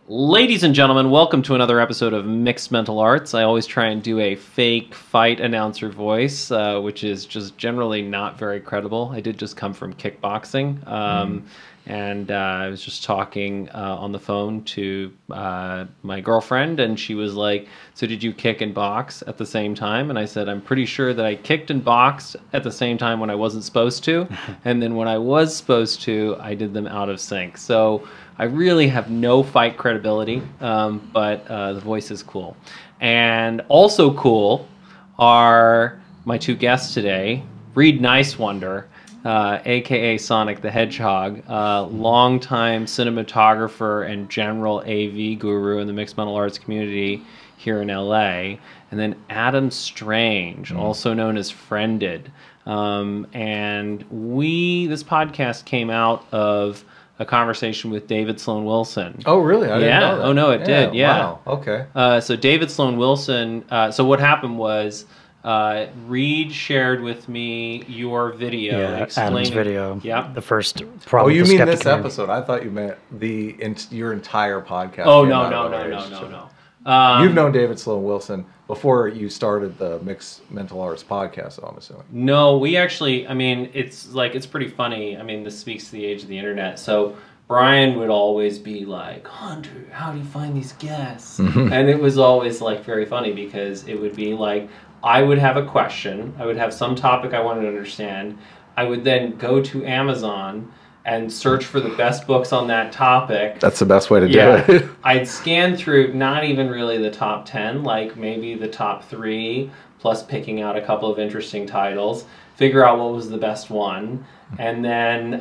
Ladies and gentlemen, welcome to another episode of Mixed Mental Arts. I always try and do a fake fight announcer voice, which is just generally not very credible. I did just come from kickboxing, and I was just talking on the phone to my girlfriend, and she was like, "So did you kick and box at the same time?" And I said, "I'm pretty sure that I kicked and boxed at the same time when I wasn't supposed to, and then when I was supposed to, I did them out of sync." So I really have no fight credibility, but the voice is cool. And also cool are my two guests today, Reid Nicewonder, a.k.a. Sonic the Hedgehog, longtime cinematographer and general AV guru in the mixed mental arts community here in LA, and then Adam Strange, also known as Friended. And this podcast came out of a conversation with David Sloan Wilson. Oh, really? I didn't know that. Oh, no, it did. Yeah. Wow. Okay. So David Sloan Wilson. So what happened was, Reid shared with me your video explaining Adam's video. Yeah. The first problem. Oh, you with the mean skeptic this community. episode? I thought you meant your entire podcast. Oh came no out no of no our no relationship. no no. You've known David Sloan Wilson before you started the Mixed Mental Arts podcast, I'm assuming. No, we actually. I mean, it's pretty funny. I mean, this speaks to the age of the internet. So Brian would always be like, "Hunter, how do you find these guests?" And it was always like very funny because it would be like, I would have a question, I would have some topic I wanted to understand, I would then go to Amazon and search for the best books on that topic. That's the best way to do it. I'd scan through not even really the top 10, like maybe the top 3, plus picking out a couple of interesting titles, figure out what was the best one, and then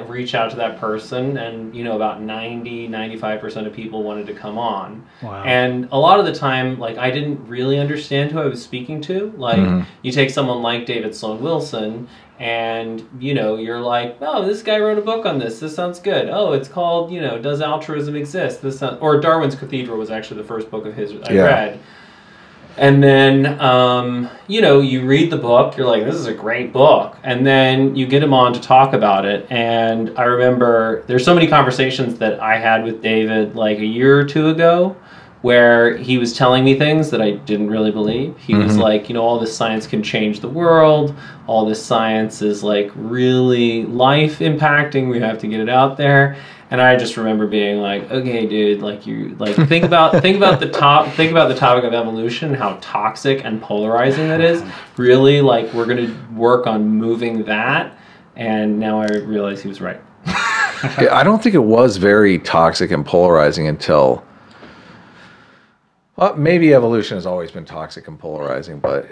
reach out to that person, and about 95% of people wanted to come on. Wow. And a lot of the time, like, I didn't really understand who I was speaking to. Like, you take someone like David Sloan Wilson, and you're like, "Oh, this guy wrote a book on this. This sounds good. Oh, it's called, Does Altruism Exist?" Or Darwin's Cathedral was actually the first book of his I read. And then, you read the book, you're like, "This is a great book." And then you get him on to talk about it. And I remember there's so many conversations that I had with David like a year or two ago where he was telling me things that I didn't really believe. He was like, all this science can change the world. All this science is like really life impacting. We have to get it out there. And I just remember being like, "Okay, dude, think about the topic of evolution, how toxic and polarizing that is. Really, we're gonna work on moving that." And now I realize he was right. I don't think it was very toxic and polarizing until... Well, maybe evolution has always been toxic and polarizing, but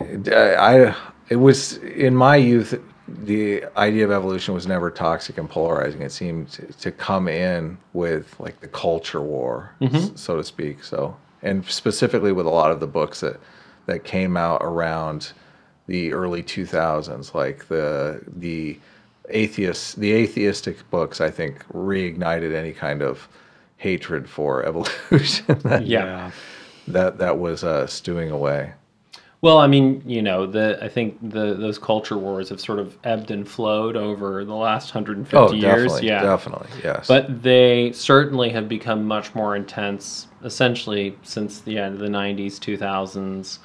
it was, in my youth, the idea of evolution was never toxic and polarizing. It seemed to come in with like the culture war, so to speak. So, and specifically with a lot of the books that came out around the early 2000s, like the atheistic books, I think reignited any kind of hatred for evolution. That was stewing away. Well, I mean, I think those culture wars have sort of ebbed and flowed over the last 150 years. Definitely, yes. But they certainly have become much more intense, essentially, since the end of the 90s, 2000s,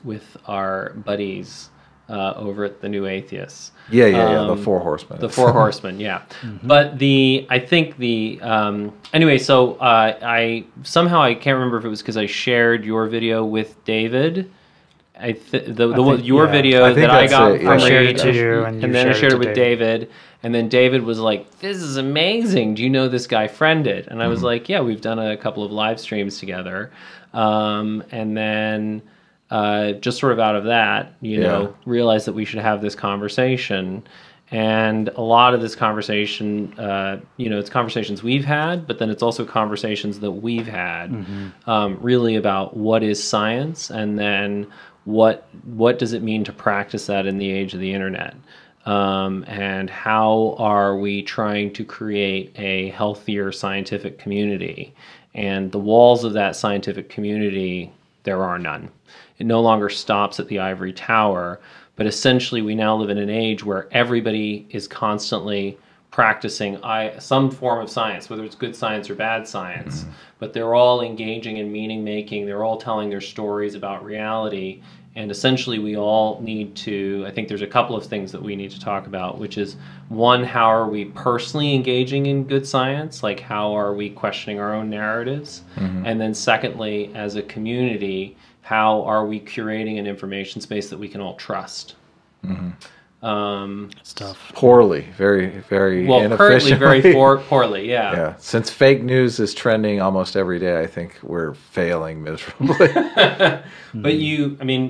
with our buddies over at the New Atheists. The Four Horsemen. The Four Horsemen, yeah. But anyway, so I can't remember if it was because I shared your video with David. Your video that I got from I shared Reid, it to you, and then I shared it with David. And then David was like, "This is amazing. Do you know this guy Friended?" And I was like, "Yeah, we've done a couple of live streams together." And then just sort of out of that, realized that we should have this conversation. And a lot of this conversation, it's conversations we've had, but then it's also conversations that we've had, really about what is science, and then what does it mean to practice that in the age of the internet, and how are we trying to create a healthier scientific community. And the walls of that scientific community, there are none. It no longer stops at the ivory tower, but essentially we now live in an age where everybody is constantly practicing some form of science, whether it's good science or bad science, but they're all engaging in meaning making. They're all telling their stories about reality. And essentially, we all need to, I think there's a couple of things that we need to talk about, which is one, how are we personally engaging in good science? Like, how are we questioning our own narratives? And then secondly, as a community, how are we curating an information space that we can all trust? It's tough. Poorly, very, very currently inefficiently. very poorly, yeah. Yeah, since fake news is trending almost every day, I think we're failing miserably. But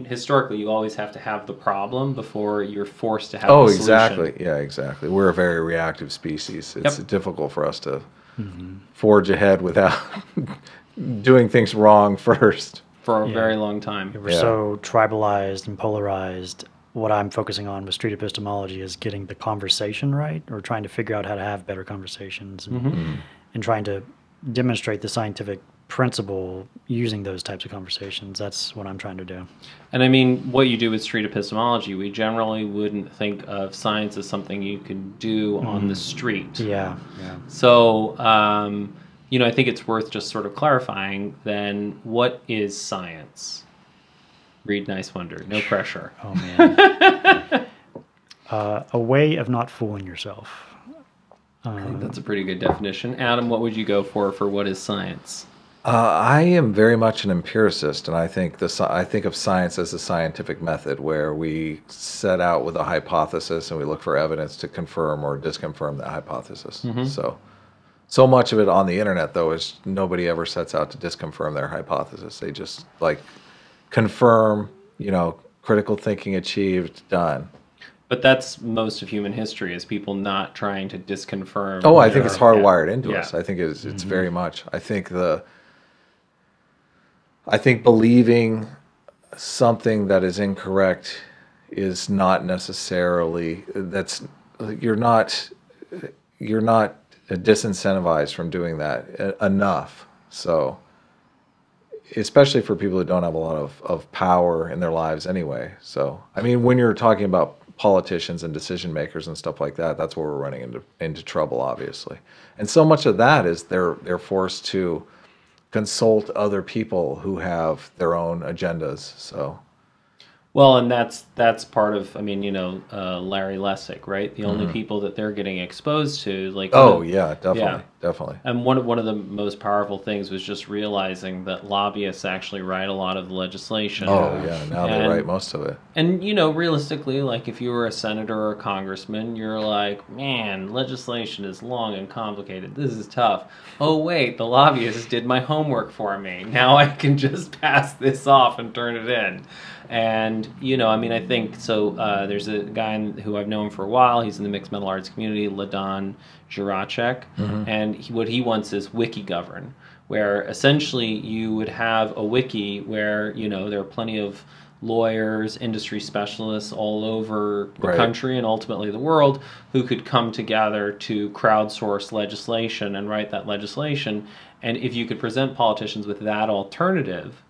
historically, you always have to have the problem before you're forced to have Oh, the solution. exactly. Yeah, exactly. We're a very reactive species. It's difficult for us to forge ahead without doing things wrong first. For a very long time. We're so tribalized and polarized. What I'm focusing on with street epistemology is getting the conversation right, or trying to figure out how to have better conversations, and trying to demonstrate the scientific principle using those types of conversations. That's what I'm trying to do. And I mean, what you do with street epistemology, we generally wouldn't think of science as something you can do on the street. Yeah. So, I think it's worth just sort of clarifying then, what is science? Reid Nicewonder, no pressure. Oh, man. A way of not fooling yourself. I think that's a pretty good definition. Adam, what would you go for what is science? I am very much an empiricist, and I think of science as a scientific method where we set out with a hypothesis and we look for evidence to confirm or disconfirm that hypothesis. So much of it on the internet, though, is nobody ever sets out to disconfirm their hypothesis. They just confirm, critical thinking achieved, done. But that's most of human history, is people not trying to disconfirm. Oh, I think it's hardwired into us. I think it's Mm-hmm. very much. I think believing something that is incorrect is not necessarily you're not disincentivized from doing that enough. So, especially for people who don't have a lot of power in their lives anyway. So, I mean, when you're talking about politicians and decision makers and stuff like that, that's where we're running into trouble, obviously. And so much of that is they're forced to consult other people who have their own agendas. So, well, and that's part of, Larry Lessig, right? The only people that they're getting exposed to, definitely. And one of the most powerful things was just realizing that lobbyists actually write a lot of the legislation. Oh, yeah, now they write most of it. And, realistically, if you were a senator or a congressman, you're like, man, legislation is long and complicated. This is tough. Oh, wait, the lobbyists did my homework for me. Now I can just pass this off and turn it in. And, I think, so there's a guy who I've known for a while. He's in the mixed metal arts community, Ladon Jiracek. And what he wants is WikiGovern, where essentially you would have a wiki where, there are plenty of lawyers, industry specialists all over the country and ultimately the world who could come together to crowdsource legislation and write that legislation. And if you could present politicians with that alternative,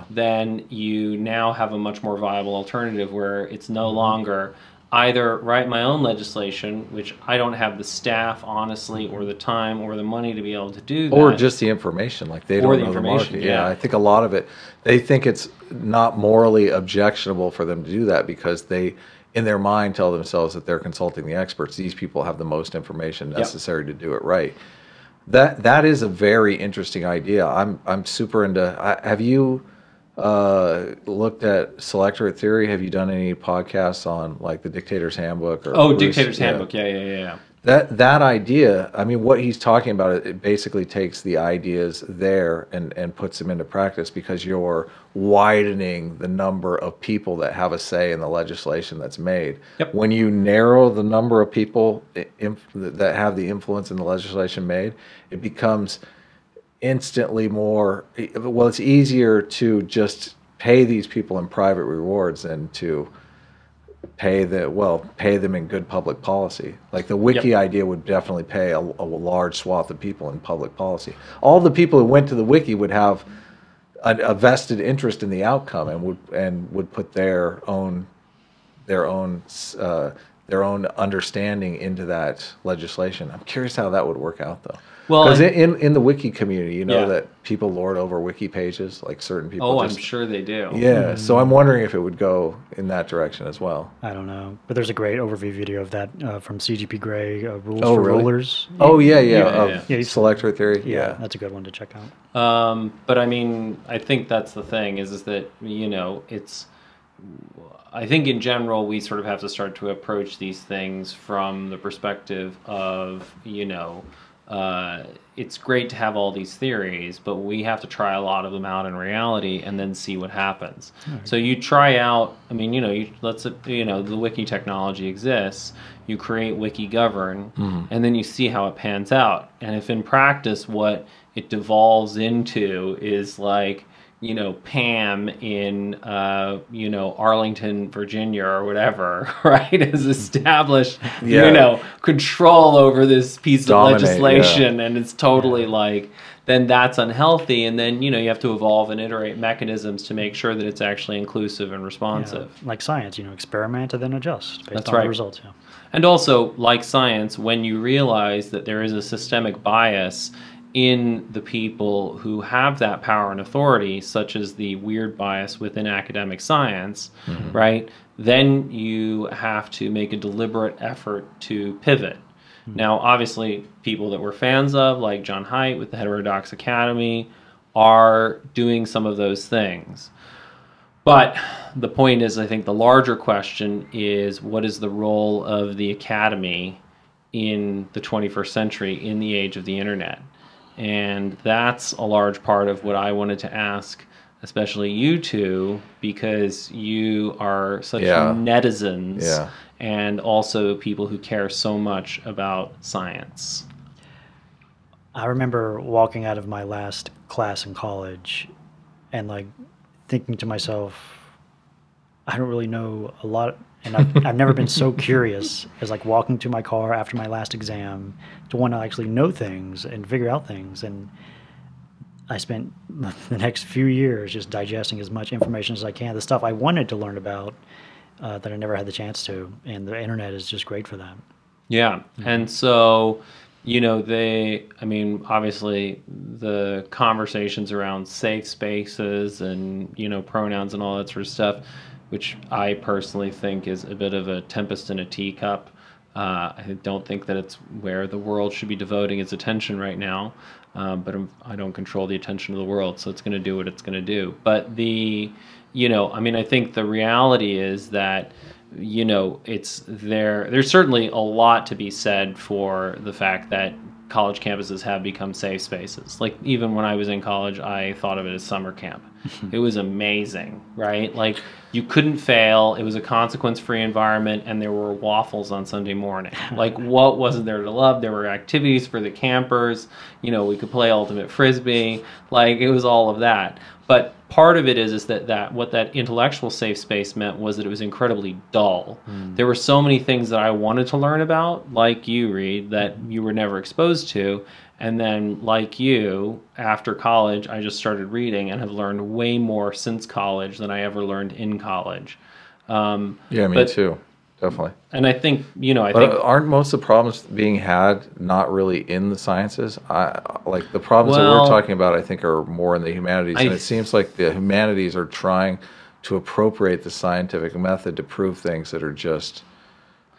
then you now have a much more viable alternative where it's no longer either write my own legislation, which I don't have the staff, honestly, or the time or the money to be able to do that. Or just the information, they don't know the market. Yeah, I think a lot of it, they think it's not morally objectionable for them to do that because they, in their mind, tell themselves that they're consulting the experts. These people have the most information necessary to do it right. That is a very interesting idea. I'm super into. Have you looked at selectorate theory? Have you done any podcasts on the Dictator's Handbook? Dictator's Handbook. Yeah. That idea. I mean, what he's talking about, it basically takes the ideas there and puts them into practice because you're widening the number of people that have a say in the legislation that's made. When you narrow the number of people that have the influence in the legislation made, it becomes instantly more, it's easier to just pay these people in private rewards than to pay them in good public policy. The wiki idea would definitely pay a large swath of people in public policy. All the people who went to the wiki would have a vested interest in the outcome and would put their own their own understanding into that legislation. I'm curious how that would work out, though. Well, Because in the wiki community, you know Yeah. that people lord over wiki pages, like certain people. Oh, just, I'm sure they do. Yeah, so I'm wondering if it would go in that direction as well. I don't know, but there's a great overview video of that from CGP Grey, Rules Oh, for really? Rulers. Oh yeah, Yeah. Yeah, selector theory. yeah, Yeah, that's a good one to check out. But I mean, I think that's the thing is that, you know, I think in general we sort of have to start to approach these things from the perspective of, you know, it's great to have all these theories, but we have to try a lot of them out in reality and then see what happens. So you try out, I mean, you know, the wiki technology exists. You create wiki govern, and then you see how it pans out. And if in practice what it devolves into is like, you know, Pam in, you know, Arlington, Virginia or whatever, right, has established, Yeah. you know, control over this piece Dominate, of legislation, and it's totally like, then that's unhealthy. And then, you know, you have to evolve and iterate mechanisms to make sure that it's actually inclusive and responsive. Yeah, like science, you know, experiment and then adjust based That's on right. the results. Yeah. And also, like science, when you realize that there is a systemic bias in the people who have that power and authority, such as the weird bias within academic science, right, then you have to make a deliberate effort to pivot. Now, obviously, people that we're fans of, like John Haidt with the Heterodox Academy, are doing some of those things. But the point is, I think the larger question is, what is the role of the academy in the 21st century, in the age of the internet? And that's a large part of what I wanted to ask, especially you two, because you are such netizens and also people who care so much about science. I remember walking out of my last class in college and like thinking to myself, I don't really know a lot, and I've never been so curious as like walking to my car after my last exam to want to actually know things and figure out things. And I spent the next few years just digesting as much information as I can, the stuff I wanted to learn about that I never had the chance to, and the internet is just great for that. Yeah, and so, you know, I mean, obviously the conversations around safe spaces and, you know, pronouns and all that sort of stuff, which I personally think is a bit of a tempest in a teacup. I don't think that it's where the world should be devoting its attention right now, but I don't control the attention of the world, so it's going to do what it's going to do. But you know, I mean, I think the reality is that, you know, there's certainly a lot to be said for the fact that college campuses have become safe spaces. Like, even when I was in college, I thought of it as summer camp. It was amazing, right? Like, you couldn't fail. It was a consequence-free environment, and there were waffles on Sunday morning. Like, what wasn't there to love? There were activities for the campers. You know, we could play ultimate frisbee. Like, it was all of that. But part of it is that what that intellectual safe space meant was that it was incredibly dull. There were so many things that I wanted to learn about, like you, Reid, that you were never exposed to. And then, like you, after college, I just started reading and have learned way more since college than I ever learned in college. Yeah, me too. Definitely. And I think, you know, aren't most of the problems being had not really in the sciences? Like the problems that we're talking about, I think, are more in the humanities. And it seems like the humanities are trying to appropriate the scientific method to prove things that are just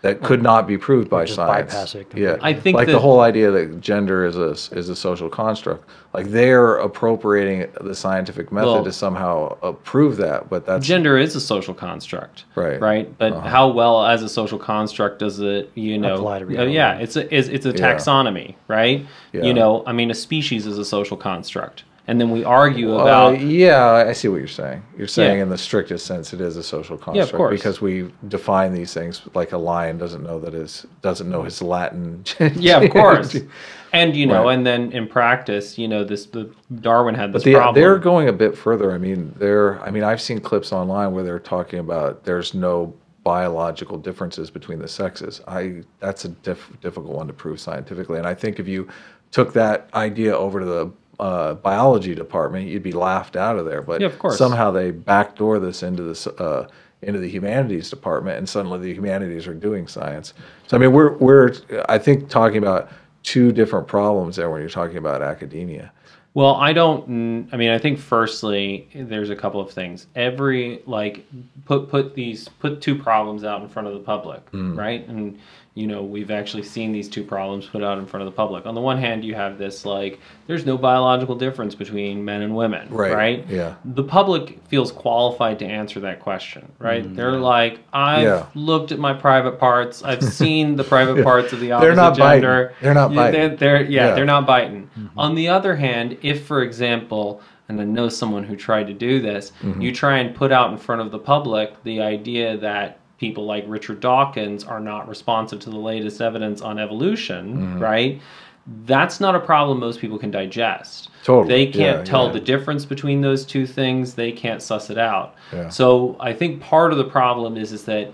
that could not be proved by science. Bypass it Yeah, I think like the whole idea that gender is a social construct. Like they're appropriating the scientific method to somehow prove that, but that's gender is a social construct, right? But how well as a social construct does it, you know? Apply to reality. Yeah, it's a taxonomy, right? Yeah. You know, I mean, a species is a social construct. And then we argue about... yeah, I see what you're saying. You're saying in the strictest sense it is a social construct. Yeah, of course. Because we define these things like a lion doesn't know his Latin. Yeah, of course. And, you know, and then in practice, you know, Darwin had this problem. They're going a bit further. I mean, I've seen clips online where they're talking about there's no biological differences between the sexes. That's a difficult one to prove scientifically. And I think if you took that idea over to the biology department, you'd be laughed out of there. But of course. somehow they backdoor this into this into the humanities department, and suddenly the humanities are doing science. So I mean, we're I think talking about two different problems there when you're talking about academia. Well, I mean, I think firstly, there's a couple of things. Put two problems out in front of the public, right? And, we've actually seen these two problems put out in front of the public. On the one hand, you have this, there's no biological difference between men and women, right? Yeah. The public feels qualified to answer that question, right? They're like, I've looked at my private parts. I've seen the private parts of the opposite gender. They're not biting. They're not biting. On the other hand, if, for example, and I know someone who tried to do this, you try and put out in front of the public the idea that people like Richard Dawkins are not responsive to the latest evidence on evolution, right? That's not a problem most people can digest. Totally. They can't tell the difference between those two things. They can't suss it out. Yeah. So I think part of the problem is that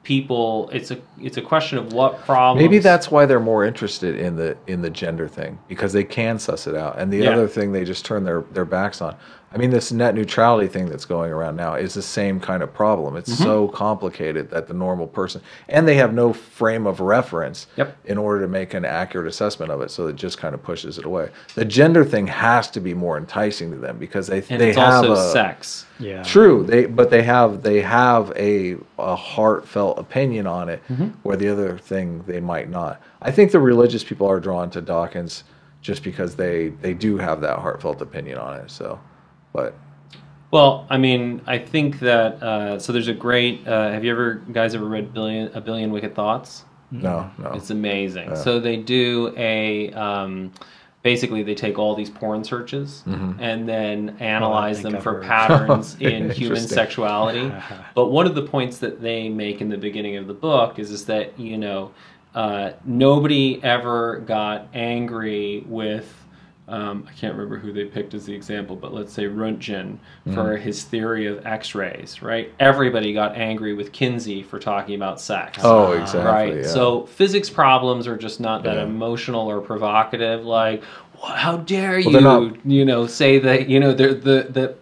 people, it's a question of what problems. Maybe that's why they're more interested in the gender thing, because they can suss it out. And the other thing they just turn their backs on. I mean, this net neutrality thing that's going around now is the same kind of problem. It's so complicated that the normal person, and they have no frame of reference in order to make an accurate assessment of it, so it just kind of pushes it away. The gender thing has to be more enticing to them because they it's have also sex. Yeah. True. They have a heartfelt opinion on it, where the other thing they might not. I think the religious people are drawn to Dawkins just because they do have that heartfelt opinion on it. So. Well, I mean, I think that so there's a great. Have you guys ever read A Billion Wicked Thoughts? No. It's amazing. So they do basically they take all these porn searches and then analyze them for patterns in human sexuality. But one of the points that they make in the beginning of the book is that nobody ever got angry with. I can't remember who they picked as the example, but let's say Röntgen for his theory of X-rays, right? Everybody got angry with Kinsey for talking about sex. Oh, exactly. Right. Yeah. So physics problems are just not that emotional or provocative. Like, how dare you, say that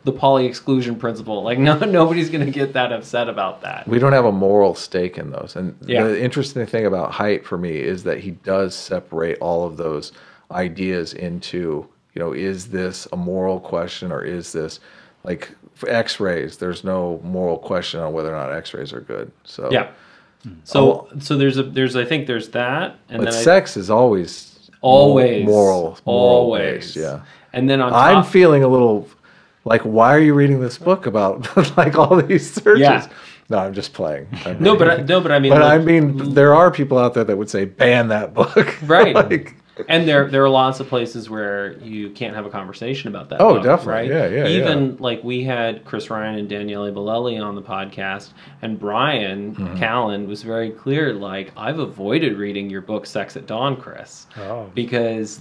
the Pauli exclusion principle? Like, nobody's going to get that upset about that. We don't have a moral stake in those. And the interesting thing about Haidt for me is that he does separate all of those ideas into, is this a moral question, or is this like for X-rays? There's no moral question on whether or not X-rays are good. So so there's I think there's that, and but then sex is always moral based, And then I'm feeling a little like, why are you reading this book about like all these searches? Yeah. No, I'm just playing. But I mean, I mean, there are people out there that would say ban that book, right? And there are lots of places where you can't have a conversation about that. Oh, book, definitely. Right? Yeah. Even like we had Chris Ryan and Daniele Bolelli on the podcast, and Brian Callen was very clear. Like, I've avoided reading your book "Sex at Dawn," Chris, because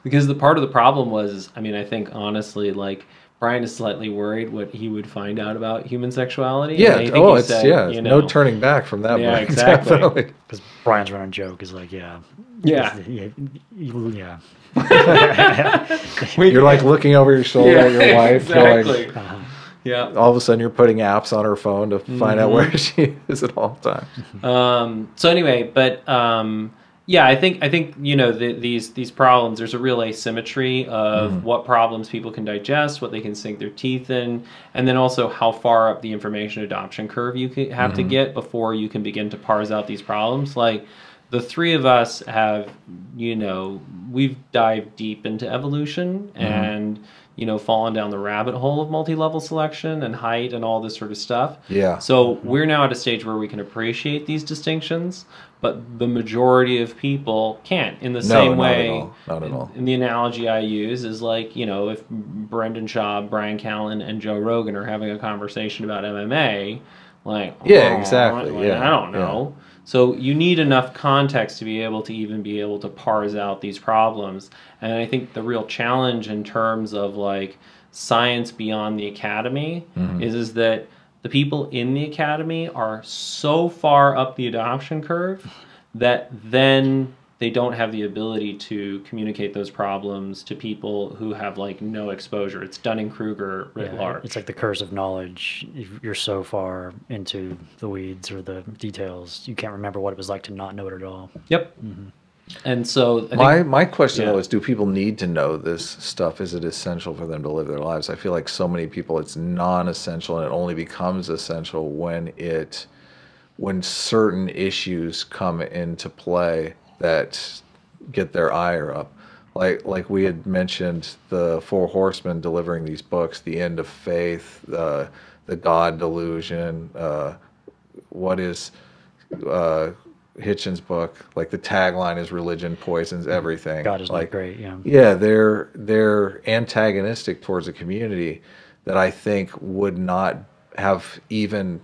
because the part of the problem was, I mean, I think honestly, like, Brian is slightly worried what he would find out about human sexuality. Yeah. No turning back from that. Yeah, book. exactly. Because Brian's running joke is like, Yeah. You're like looking over your shoulder at your wife. Exactly. Going, Yeah. All of a sudden, you're putting apps on her phone to find out where she is at all times. So anyway, but I think these problems. There's a real asymmetry of what problems people can digest, what they can sink their teeth in, and then also how far up the information adoption curve you have to get before you can begin to parse out these problems. Like, the three of us have, we've dived deep into evolution and, fallen down the rabbit hole of multi-level selection and Haidt and all this sort of stuff. Yeah. So we're now at a stage where we can appreciate these distinctions, but the majority of people can't. In the same way, not at all. In the analogy I use is like, if Brendan Schaub, Brian Callen, and Joe Rogan are having a conversation about MMA, like, exactly. I don't know. Yeah. So you need enough context to be able to parse out these problems. And I think the real challenge in terms of like science beyond the academy is that the people in the academy are so far up the adoption curve that then they don't have the ability to communicate those problems to people who have like no exposure. It's Dunning-Kruger writ large. It's like the curse of knowledge. If you're so far into the weeds or the details, you can't remember what it was like to not know it at all. Yep. And so My question though is, do people need to know this stuff? Is it essential for them to live their lives? I feel like so many people, it's non-essential, and it only becomes essential when certain issues come into play that get their ire up. Like we had mentioned, the Four Horsemen delivering these books, the end of faith, the God delusion, what is Hitchens' book, like the tagline is "Religion poisons everything." God is like, not great, yeah. Yeah, they're antagonistic towards a community that I think would not have even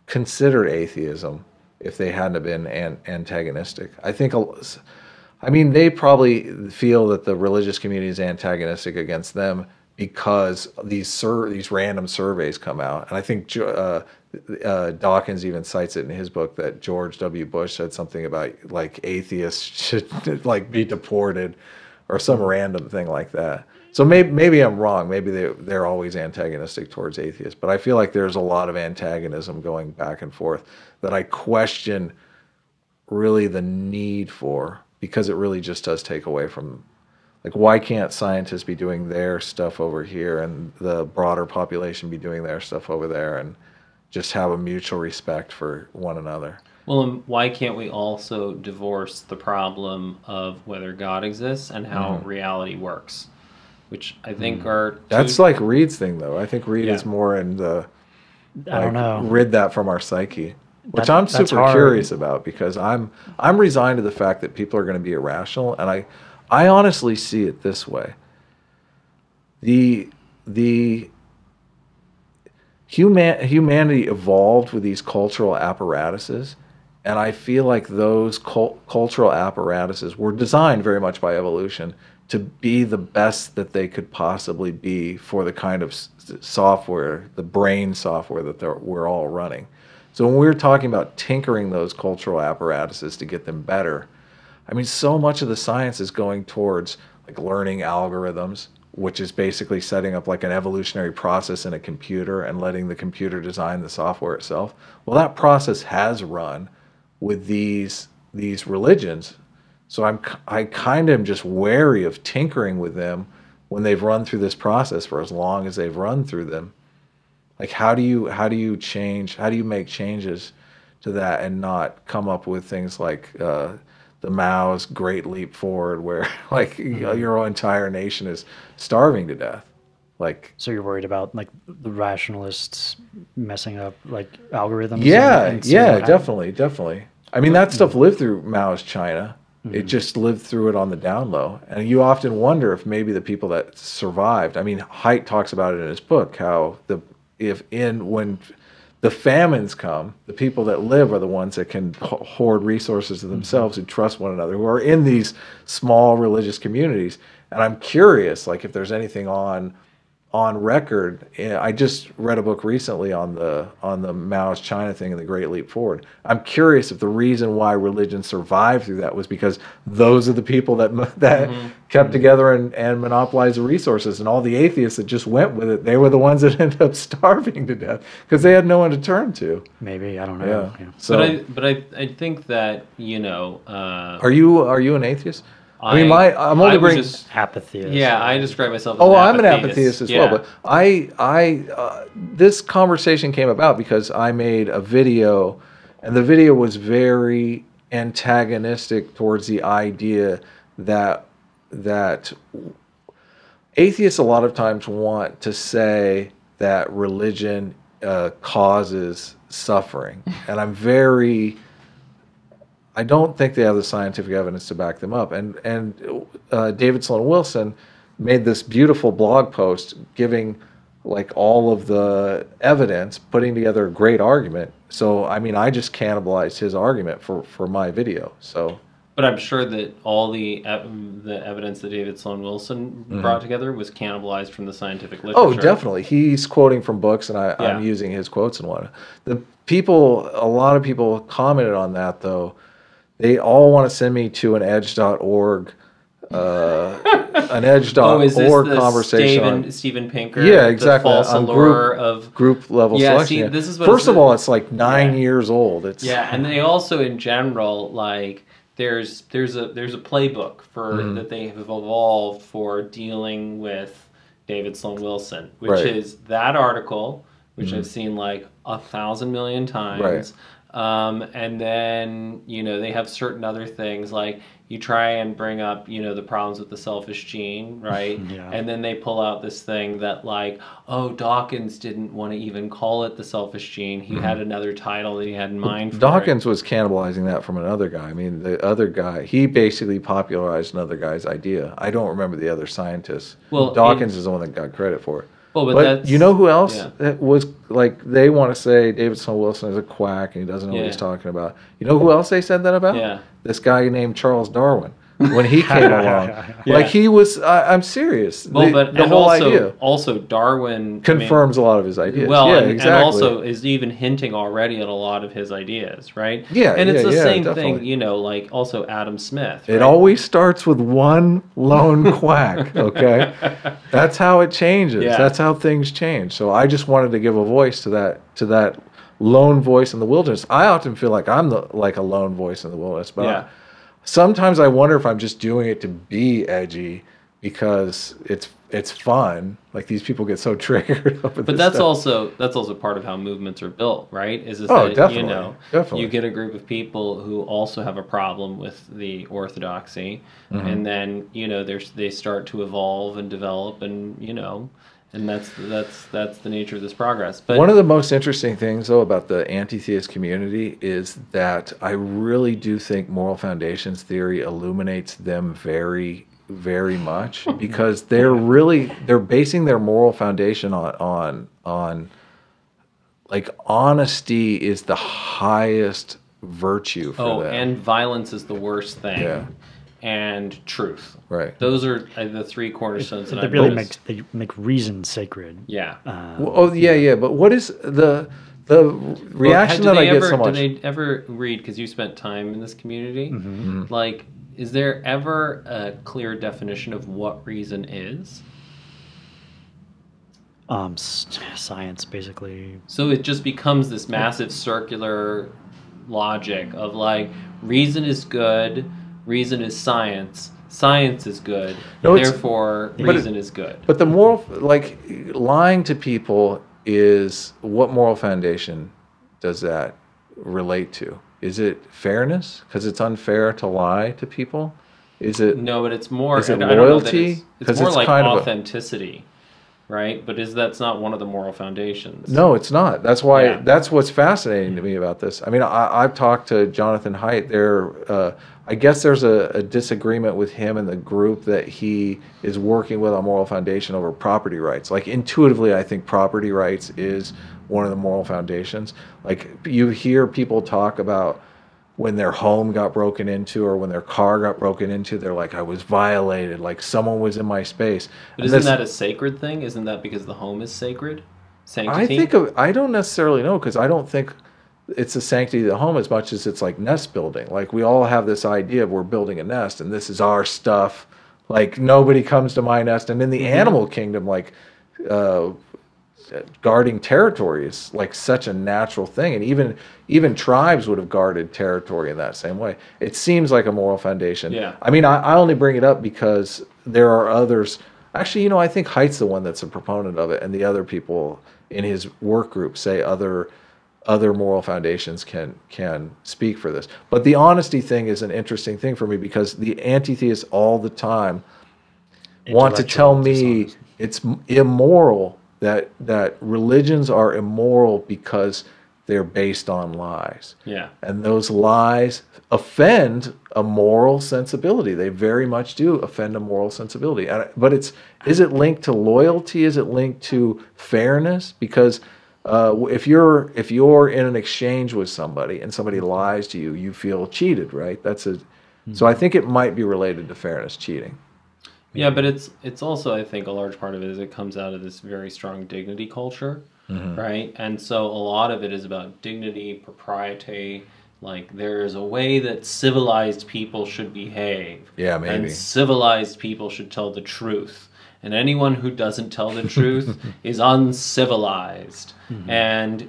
considered atheism if they hadn't been antagonistic. I mean, they probably feel that the religious community is antagonistic against them because these random surveys come out, and I think Dawkins even cites it in his book that George W. Bush said something about like atheists should like be deported or some random thing like that. So maybe I'm wrong. Maybe they're always antagonistic towards atheists, but I feel like there's a lot of antagonism going back and forth that I question really the need for, because it really just does take away from, like, why can't scientists be doing their stuff over here and the broader population be doing their stuff over there and just have a mutual respect for one another? Well, and why can't we also divorce the problem of whether God exists and how reality works? Which I think are... That's like Reid's thing, though. I think Reid is more in the... I don't know. Rid that from our psyche. Which I'm super curious about, because I'm resigned to the fact that people are going to be irrational, and I honestly see it this way. The humanity evolved with these cultural apparatuses, and I feel like those cultural apparatuses were designed very much by evolution to be the best that they could possibly be for the kind of software, the brain software that we're all running. So when we're talking about tinkering those cultural apparatuses to get them better, I mean, so much of the science is going towards like learning algorithms, which is basically setting up like an evolutionary process in a computer and letting the computer design the software itself. Well, that process has run with these religions. So I kind of am just wary of tinkering with them when they've run through this process for as long as they've run through them. Like, how do you make changes to that and not come up with things like the Mao's Great Leap Forward, where like your entire nation is starving to death? Like, so you're worried about like the rationalists messing up like algorithms? Yeah, definitely. I mean, that stuff lived through Mao's China. It just lived through it on the down low. And you often wonder if maybe the people that survived, I mean, Haidt talks about it in his book, how when the famines come, the people that live are the ones that can hoard resources to themselves, who trust one another, who are in these small religious communities. And I'm curious, like, if there's anything on record. I just read a book recently on the Mao's China thing and the Great Leap Forward. I'm curious if the reason why religion survived through that was because those are the people that kept together and monopolized the resources, and all the atheists that just went with it, they were the ones that ended up starving to death because they had no one to turn to. Maybe, I don't know. Yeah. So, but I think that, are you an atheist? I mean, I'm only bringing apatheist. Yeah, I describe myself as I'm an apatheist as well. But this conversation came about because I made a video, and the video was very antagonistic towards the idea that atheists a lot of times want to say that religion causes suffering, and I don't think they have the scientific evidence to back them up. And David Sloan Wilson made this beautiful blog post giving like all of the evidence, putting together a great argument. So, I mean, I just cannibalized his argument for my video. So, but I'm sure that all the evidence that David Sloan Wilson brought together was cannibalized from the scientific literature. Oh, definitely. He's quoting from books, and I'm using his quotes and whatnot. A lot of people commented on that, though. they all want to send me to an edge.org an edge.org conversation Steven Pinker, yeah, exactly, the false on allure of group level selection. See, this is what first of all, it's like 9 years old. It's and they also in general like there's a playbook for that they have evolved for dealing with David Sloan Wilson, which is that article, which I've seen like 1,000 million times. And then, they have certain other things like you try and bring up, the problems with the selfish gene, right? And then they pull out this thing that like, oh, Dawkins didn't want to even call it the selfish gene. He had another title that he had in mind for Dawkins was cannibalizing that from another guy. I mean, the other guy, he basically popularized another guy's idea. I don't remember the other scientists. Well, Dawkins is the one that got credit for it. Well, but you know who else was like, they want to say David Sloan Wilson is a quack and he doesn't know what he's talking about. You know who else they said that about? Yeah. This guy named Charles Darwin. When he came along, like he was, I'm serious. Well, the whole idea. Also, Darwin confirms a lot of his ideas. Well, yeah, and exactly. also is even hinting already at a lot of his ideas, right? Yeah, and it's the same definitely. thing, like also Adam Smith. Right? It always starts with one lone quack. Okay, that's how it changes. Yeah. That's how things change. So I just wanted to give a voice to that lone voice in the wilderness. I often feel like I'm like a lone voice in the wilderness, but sometimes I wonder if I'm just doing it to be edgy because it's fun. Like these people get so triggered. But that's also part of how movements are built, right? Is that definitely. You get a group of people who also have a problem with the orthodoxy, and then they start to evolve and develop, and and that's the nature of this progress. But one of the most interesting things, though, about the anti-theist community is that I really do think moral foundations theory illuminates them very, very much because they're basing their moral foundation on like honesty is the highest virtue for them. And violence is the worst thing. Yeah. And truth. Right. Those are the three cornerstones that they make reason sacred. Yeah. But what is the reaction that I get so much? Do they ever read, because you spent time in this community, like, is there ever a clear definition of what reason is? Science, basically. So it just becomes this massive circular logic of like, reason is good, reason is science, science is good, therefore reason is good. But the moral, like lying to people is, what moral foundation does that relate to? Is it fairness? Because it's unfair to lie to people? Is it? No, but it's more. Is it loyalty? It's more like authenticity, right? But that's not one of the moral foundations. No, it's not. That's why. That's what's fascinating to me about this. I mean, I've talked to Jonathan Haidt. I guess there's a disagreement with him and the group that he is working with on moral foundation over property rights. Like intuitively, I think property rights is one of the moral foundations. Like you hear people talk about when their home got broken into or when their car got broken into, they're like, I was violated, like someone was in my space. But isn't that a sacred thing? Isn't that because the home is sacred? Sanctity? I don't necessarily know, because I don't think it's the sanctity of the home as much as it's like nest building. Like we all have this idea of we're building a nest and this is our stuff. Like nobody comes to my nest. And in the animal kingdom, like guarding territory is like such a natural thing. And even tribes would have guarded territory in that same way. It seems like a moral foundation. Yeah. I mean, I only bring it up because there are others. Actually, I think Haidt's the one that's a proponent of it, and the other people in his work group say other moral foundations can speak for this. But the honesty thing is an interesting thing for me, because the anti-theists all the time want to tell me it's immoral, that religions are immoral because they're based on lies. Yeah. And those lies offend a moral sensibility. They very much do offend a moral sensibility. But is it linked to loyalty? Is it linked to fairness? Because if you're in an exchange with somebody and somebody lies to you, you feel cheated, right? So I think it might be related to fairness, cheating. Yeah, but it's also, I think, a large part of it is it comes out of this very strong dignity culture, right? And so a lot of it is about dignity, propriety, Like, there is a way that civilized people should behave. Yeah, maybe. And civilized people should tell the truth. And anyone who doesn't tell the truth is uncivilized and,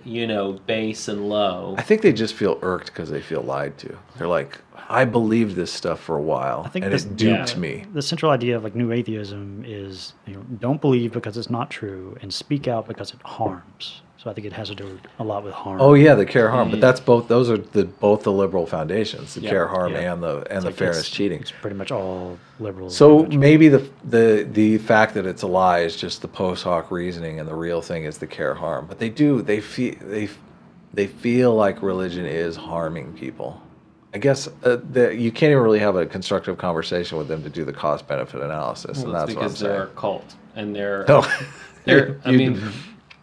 base and low. I think they just feel irked because they feel lied to. They're like, I believed this stuff for a while, and it duped me. The central idea of like new atheism is, don't believe because it's not true, and speak out because it harms. So I think it has to do a lot with harm. Oh yeah, the care harm, but that's both. Those are both the liberal foundations: the care harm and the fairness cheating. It's pretty much all liberals. So maybe the fact that it's a lie is just the post hoc reasoning, and the real thing is the care harm. But they feel like religion is harming people. I guess you can't even really have a constructive conversation with them to do the cost benefit analysis, Well, and that's because what I'm saying. they're a cult, and they're No.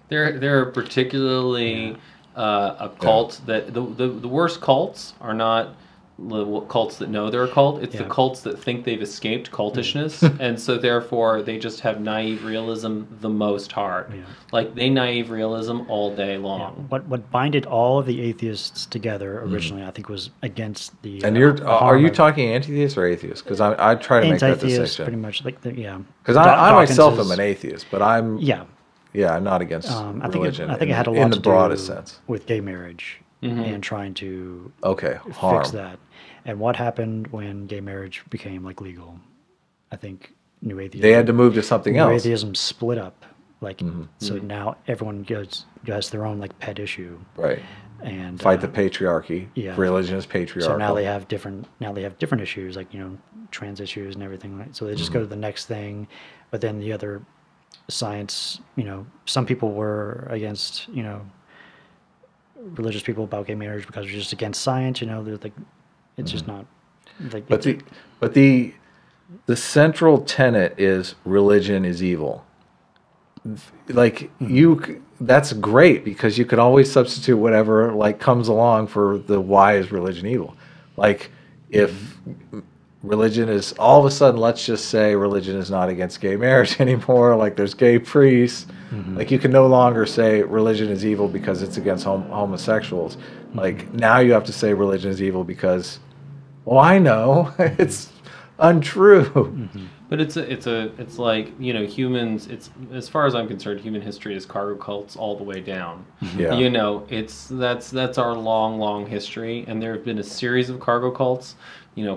they're particularly a cult that the worst cults are not the cults that know they're a cult. It's the cults that think they've escaped cultishness, and so therefore they just have naive realism the most hard. Yeah. Like, they naive realism all day long. What binded all of the atheists together originally, I think, was against the. And the are harm you of talking anti-theist or atheist? Because I try to make that anti-theist, distinction. pretty much like Because I myself am an atheist, but I'm I'm not against I religion. think it had a lot in the to broadest do sense. with gay marriage and trying to harm. fix that. And what happened when gay marriage became like legal? I think new atheism. They had to move to something new else. atheism split up, like so now everyone has their own like pet issue. Right. And Fight the patriarchy. yeah. Religion is patriarchal. So now they have different issues, like trans issues and everything. Right? So they just go to the next thing, but then the other science, some people were against religious people about gay marriage because they're just against science. They're like, it's just not. Like, But the central tenet is religion is evil. Like that's great because you could always substitute whatever like comes along for the why is religion evil. Like if religion is all of a sudden, let's just say religion is not against gay marriage anymore. Like there's gay priests. Like you can no longer say religion is evil because it's against homosexuals. Like now you have to say religion is evil because, well, I know it's untrue. But it's like humans. It's, as far as I'm concerned, human history is cargo cults all the way down. Yeah. That's our long history, and there have been a series of cargo cults.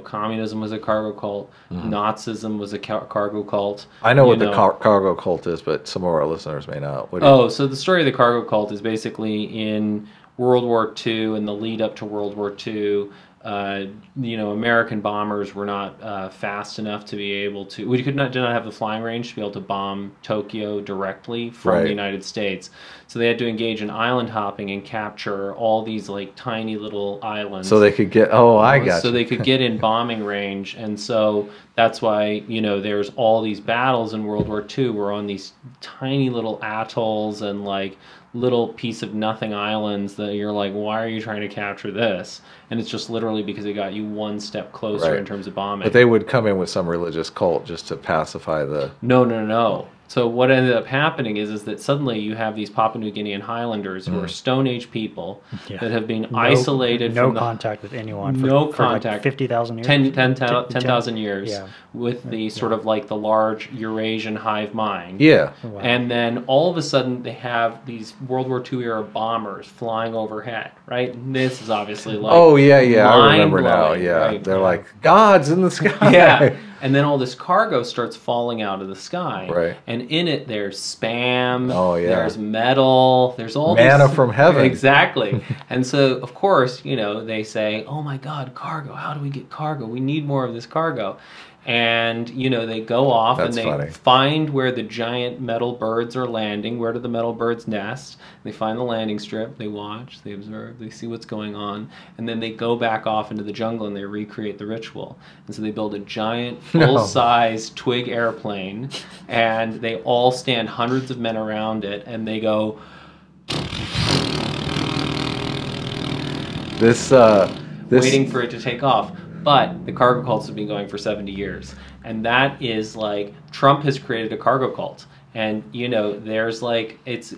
Communism was a cargo cult. Nazism was a cargo cult. I know what the cargo cult is, but some of our listeners may not. So the story of the cargo cult is basically in World War II and the lead up to World War II. American bombers were not fast enough to be able to. We did not have the flying range to be able to bomb Tokyo directly from the United States. So they had to engage in island hopping and capture all these like tiny little islands. So they could get. Oh, I got. So you. they could get in bombing range, and so that's why there's all these battles in World War II. We're on these tiny little atolls and like little piece of nothing islands that you're like, why are you trying to capture this? And it's just literally because it got you one step closer in terms of bombing. But they would come in with some religious cult just to pacify the... No. So what ended up happening is that suddenly you have these Papua New Guinean Highlanders who are Stone Age people that have been isolated from contact with anyone for like 50,000 years? 10,000 years with the sort of like the large Eurasian hive mind. Yeah. Wow. And then all of a sudden they have these World War II era bombers flying overhead, right? And this is obviously like I remember now. Yeah. Right? They're like, God's in the sky. Yeah. And then all this cargo starts falling out of the sky. Right. And in it, there's spam. Oh, yeah. There's metal. There's all manna this, from heaven. Exactly. And so, of course, they say, oh, my God, cargo. How do we get cargo? We need more of this cargo. And, they go off and they find where the giant metal birds are landing. Where do the metal birds nest? They find the landing strip. They watch. They observe. They see what's going on. And then they go back off into the jungle and they recreate the ritual. And so they build a giant, full-size twig airplane. And they all stand hundreds of men around it. And they go... waiting for it to take off. But the cargo cults have been going for 70 years. And that is like, Trump has created a cargo cult. And, there's like, it's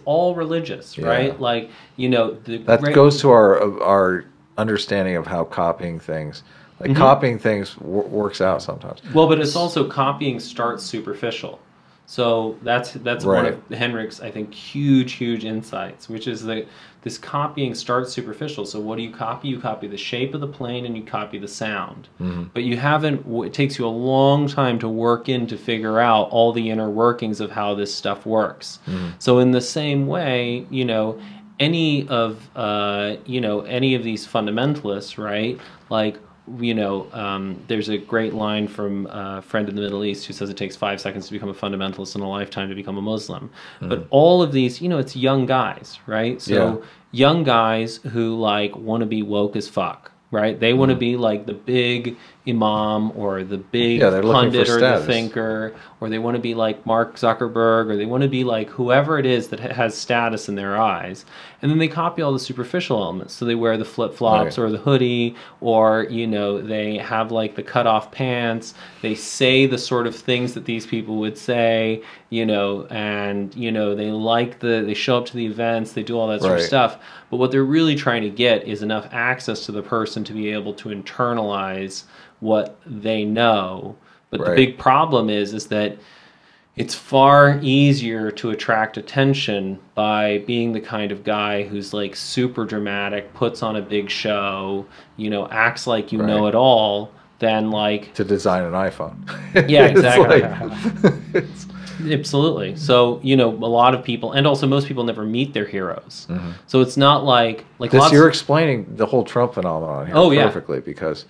all religious, right? Like, that goes to our understanding of how copying things, like copying things works out sometimes. Well, but it's also copying starts superficial. So that's one of Henrik's, I think, huge insights, which is that this copying starts superficial. So what do you copy? You copy the shape of the plane and you copy the sound. But you haven't, it takes you a long time to work in to figure out all the inner workings of how this stuff works. So in the same way, any of these fundamentalists, right? Like, there's a great line from a friend in the Middle East who says it takes 5 seconds to become a fundamentalist and a lifetime to become a Muslim. But all of these, it's young guys, right? So young guys who want to be woke as fuck, right? They want to be like the big imam or the big pundit or the thinker, or they want to be like Mark Zuckerberg, or they want to be like whoever it is that has status in their eyes. And then they copy all the superficial elements. So they wear the flip-flops or the hoodie, or, they have like the cut-off pants. They say the sort of things that these people would say, and, they show up to the events, they do all that sort of stuff. But what they're really trying to get is enough access to the person to be able to internalize what they know. But the big problem is that it's far easier to attract attention by being the kind of guy who's like super dramatic, puts on a big show, acts like you know it all, than like to design an iPhone. Yeah, exactly. Absolutely. So, a lot of people, and also most people never meet their heroes. So it's not like this, you're explaining the whole Trump phenomenon here perfectly, because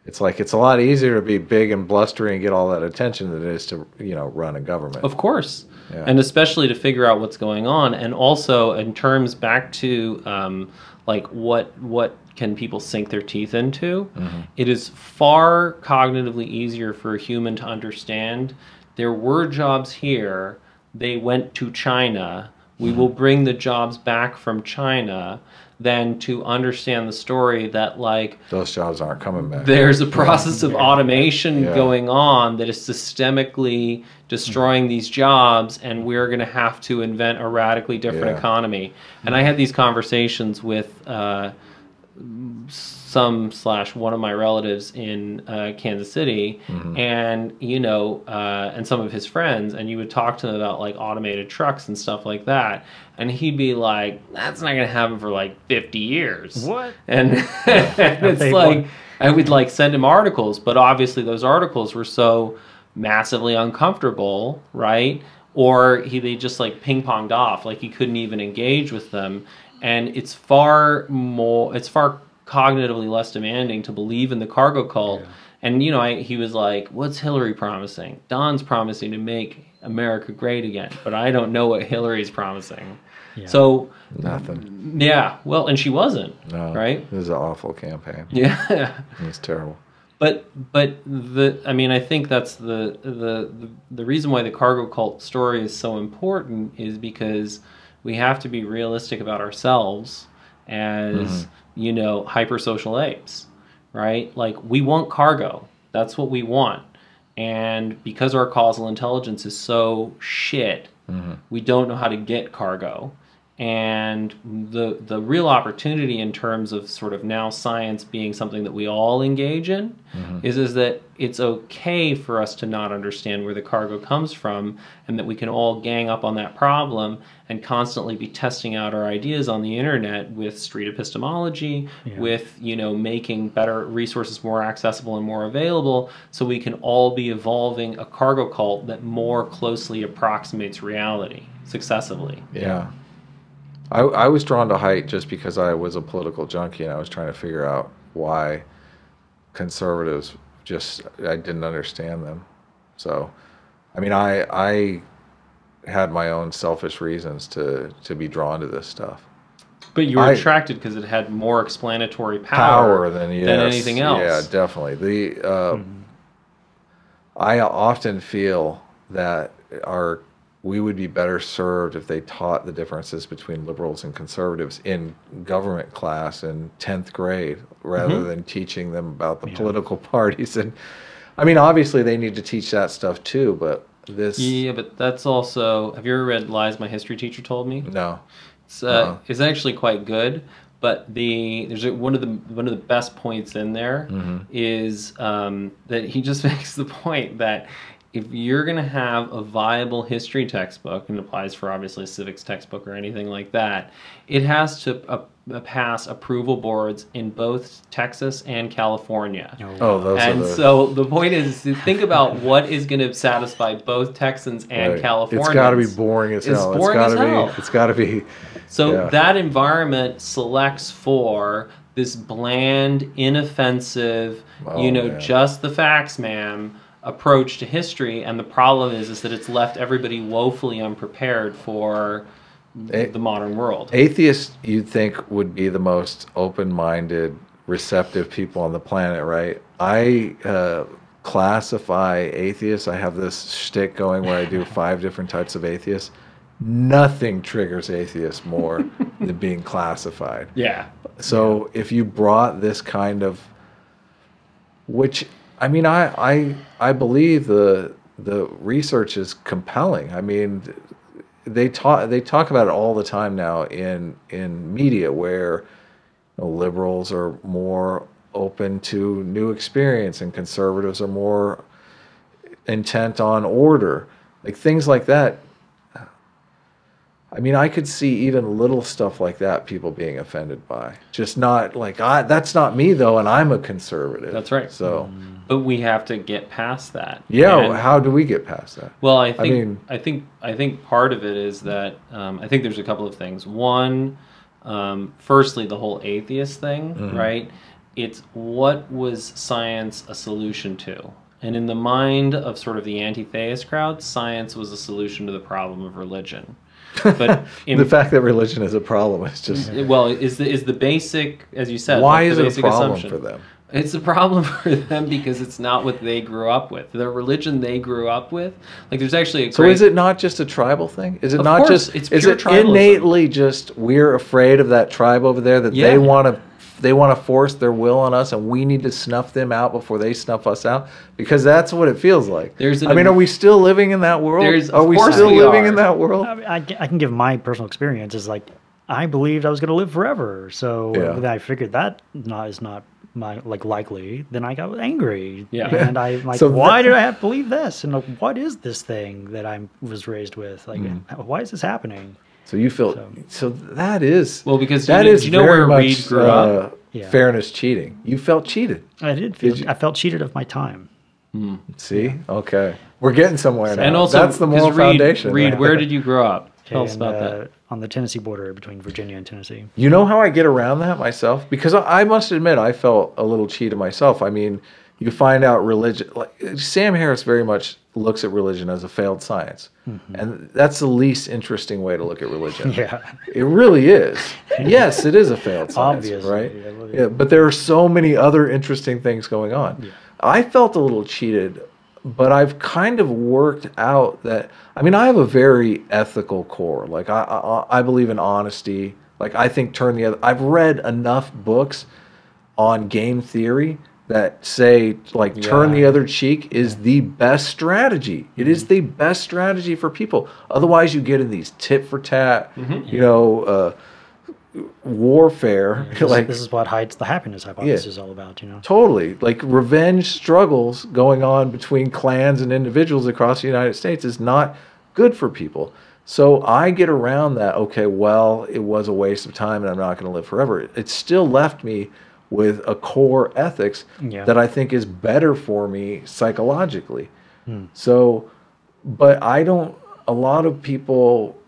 it's like it's a lot easier to be big and blustery and get all that attention than it is to, run a government. Of course. Yeah. And especially to figure out what's going on. And also in terms back to what can people sink their teeth into, it is far cognitively easier for a human to understand there were jobs here, they went to China, we will bring the jobs back from China, than to understand the story that those jobs aren't coming back. There's a process of automation going on that is systemically destroying these jobs, and we're going to have to invent a radically different economy. And I had these conversations with one of my relatives in Kansas City, and and some of his friends, and you would talk to them about automated trucks and stuff like that, and he'd be like, "That's not going to happen for 50 years." What? And, and it's like I would send him articles, but obviously those articles were so massively uncomfortable, right? Or they just ping-ponged off, he couldn't even engage with them. And it's far cognitively less demanding to believe in the cargo cult. And, he was like, what's Hillary promising? Don's promising to make America great again, but I don't know what Hillary's promising. Yeah. So nothing. Yeah. Well, and she wasn't. No. Right. It was an awful campaign. Yeah. It was terrible. But I think that's the reason why the cargo cult story is so important is because we have to be realistic about ourselves as, hypersocial apes, right? We want cargo. That's what we want. And because our causal intelligence is so shit, we don't know how to get cargo. And the real opportunity in terms of sort of now science being something that we all engage in is that it's okay for us to not understand where the cargo comes from, and that we can all gang up on that problem and constantly be testing out our ideas on the internet with street epistemology, with making better resources more accessible and more available, so we can all be evolving a cargo cult that more closely approximates reality successively. Yeah. I was drawn to Haidt just because I was a political junkie, and I was trying to figure out why conservatives I didn't understand them. So, I had my own selfish reasons to be drawn to this stuff. But you were attracted because it had more explanatory power than anything else. Yeah, definitely. I often feel that we would be better served if they taught the differences between liberals and conservatives in government class in 10th grade rather than teaching them about the political parties. And obviously they need to teach that stuff too, but this... Yeah, but that's also... Have you ever read Lies My History Teacher Told Me? No. It's actually quite good, But there's one of the best points in there is that he just makes the point that if you're going to have a viable history textbook, and it applies for obviously a civics textbook or anything like that, it has to pass approval boards in both Texas and California. So the point is to think about what is going to satisfy both Texans and Californians. It's got to be boring as hell. It's got to be. So that environment selects for this bland, inoffensive, just the facts, ma'am, approach to history, and the problem is that it's left everybody woefully unprepared for the modern world. Atheists, you'd think, would be the most open-minded, receptive people on the planet, right? I classify atheists. I have this shtick going where I do 5 different types of atheists. Nothing triggers atheists more than being classified. Yeah. So if you brought this kind of, which I mean, I believe the research is compelling. I mean, they talk about it all the time now in media, where liberals are more open to new experience and conservatives are more intent on order, like things like that. I mean, I could see even little stuff like that people being offended by. Just not like, that's not me though, and I'm a conservative. That's right. So, but we have to get past that. Yeah, and how do we get past that? Well, I think part of it is that I think there's a couple of things. One, firstly, the whole atheist thing, right? It's what was science a solution to? And in the mind of sort of the anti-theist crowd, science was a solution to the problem of religion. But the fact that religion is a problem is just is the basic, as you said. Why is it a problem for them? It's a problem for them because it's not what they grew up with. The religion they grew up with, like there's actually a great... So is it not just a tribal thing? Is it of not course, just? It's is pure it tribalism. Innately just we're afraid of that tribe over there that they want to force their will on us, and we need to snuff them out before they snuff us out? Because that's what it feels like. Are we still living in that world? Are we still living in that world? I can give my personal experience. Is like I believed I was going to live forever, so then I figured that is not my likely. Then I got angry, and I'm like, why did I have to believe this? And what is this thing that I was raised with? Like, why is this happening? So you feel so that is because that is where Reid grew up? Fairness cheating. You felt cheated. I did feel. I felt cheated of my time. See, okay, we're getting somewhere now. And also, that's the moral foundation. Reid, where did you grow up? Tell us about that. On the Tennessee border between Virginia and Tennessee. You know how I get around that myself? Because I must admit I felt a little cheated myself. I mean, you find out religion. Sam Harris very much looks at religion as a failed science, and that's the least interesting way to look at religion. It really is. Yes, it is a failed science, obviously, right? But there are so many other interesting things going on. I felt a little cheated, but I've kind of worked out that, I mean, I have a very ethical core. Like I believe in honesty. Like I think I've read enough books on game theory that say turn the other cheek is the best strategy. It is the best strategy for people. Otherwise you get in these tit for tat, warfare. This is what hides the happiness hypothesis is all about, Totally. Like revenge struggles going on between clans and individuals across the United States is not good for people. So I get around that, okay, well, it was a waste of time and I'm not going to live forever. It still left me with a core ethics that I think is better for me psychologically. So, but a lot of people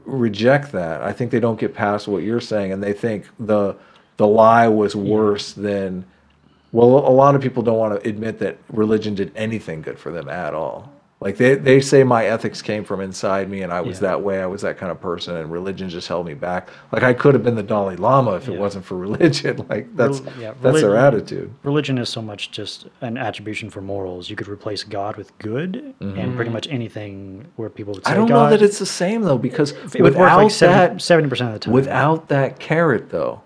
reject that. I think they don't get past what you're saying, and they think the lie was worse than, well, a lot of people don't want to admit that religion did anything good for them at all. Like they say my ethics came from inside me and I was that way, I was that kind of person, and religion just held me back. Like I could have been the Dalai Lama if it wasn't for religion. Like that's their attitude. Religion is so much just an attribution for morals. You could replace God with good and pretty much anything where people would say I don't know that it's the same though, because without that 70% of the time. Without that carrot though.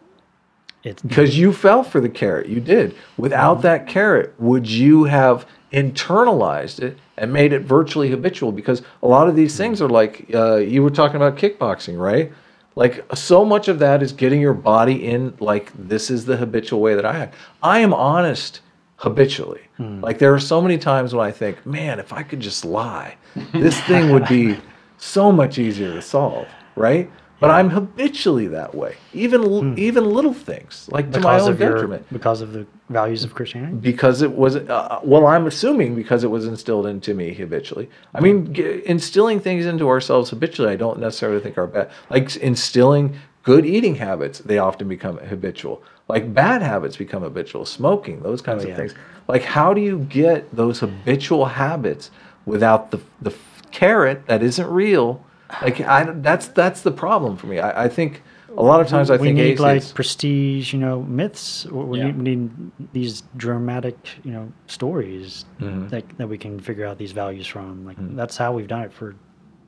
Because you fell for the carrot. You did. Without that carrot, would you have internalized it and made it virtually habitual? Because a lot of these things are like, you were talking about kickboxing, right? Like, so much of that is getting your body in, like, this is the habitual way that I act. I am honest habitually. Like, there are so many times when I think, man, if I could just lie, this thing would be so much easier to solve, right? But I'm habitually that way, even little things, like to my own detriment. Because of the values of Christianity? Because it was, well, I'm assuming because it was instilled into me habitually. I mean, instilling things into ourselves habitually, I don't necessarily think are bad. Like instilling good eating habits, they often become habitual. Like bad habits become habitual, smoking, those kinds of things. Like, how do you get those habitual habits without the carrot that isn't real? Like, that's the problem for me. I think a lot of times we need like prestige, myths. We need these dramatic, stories that we can figure out these values from. Like that's how we've done it for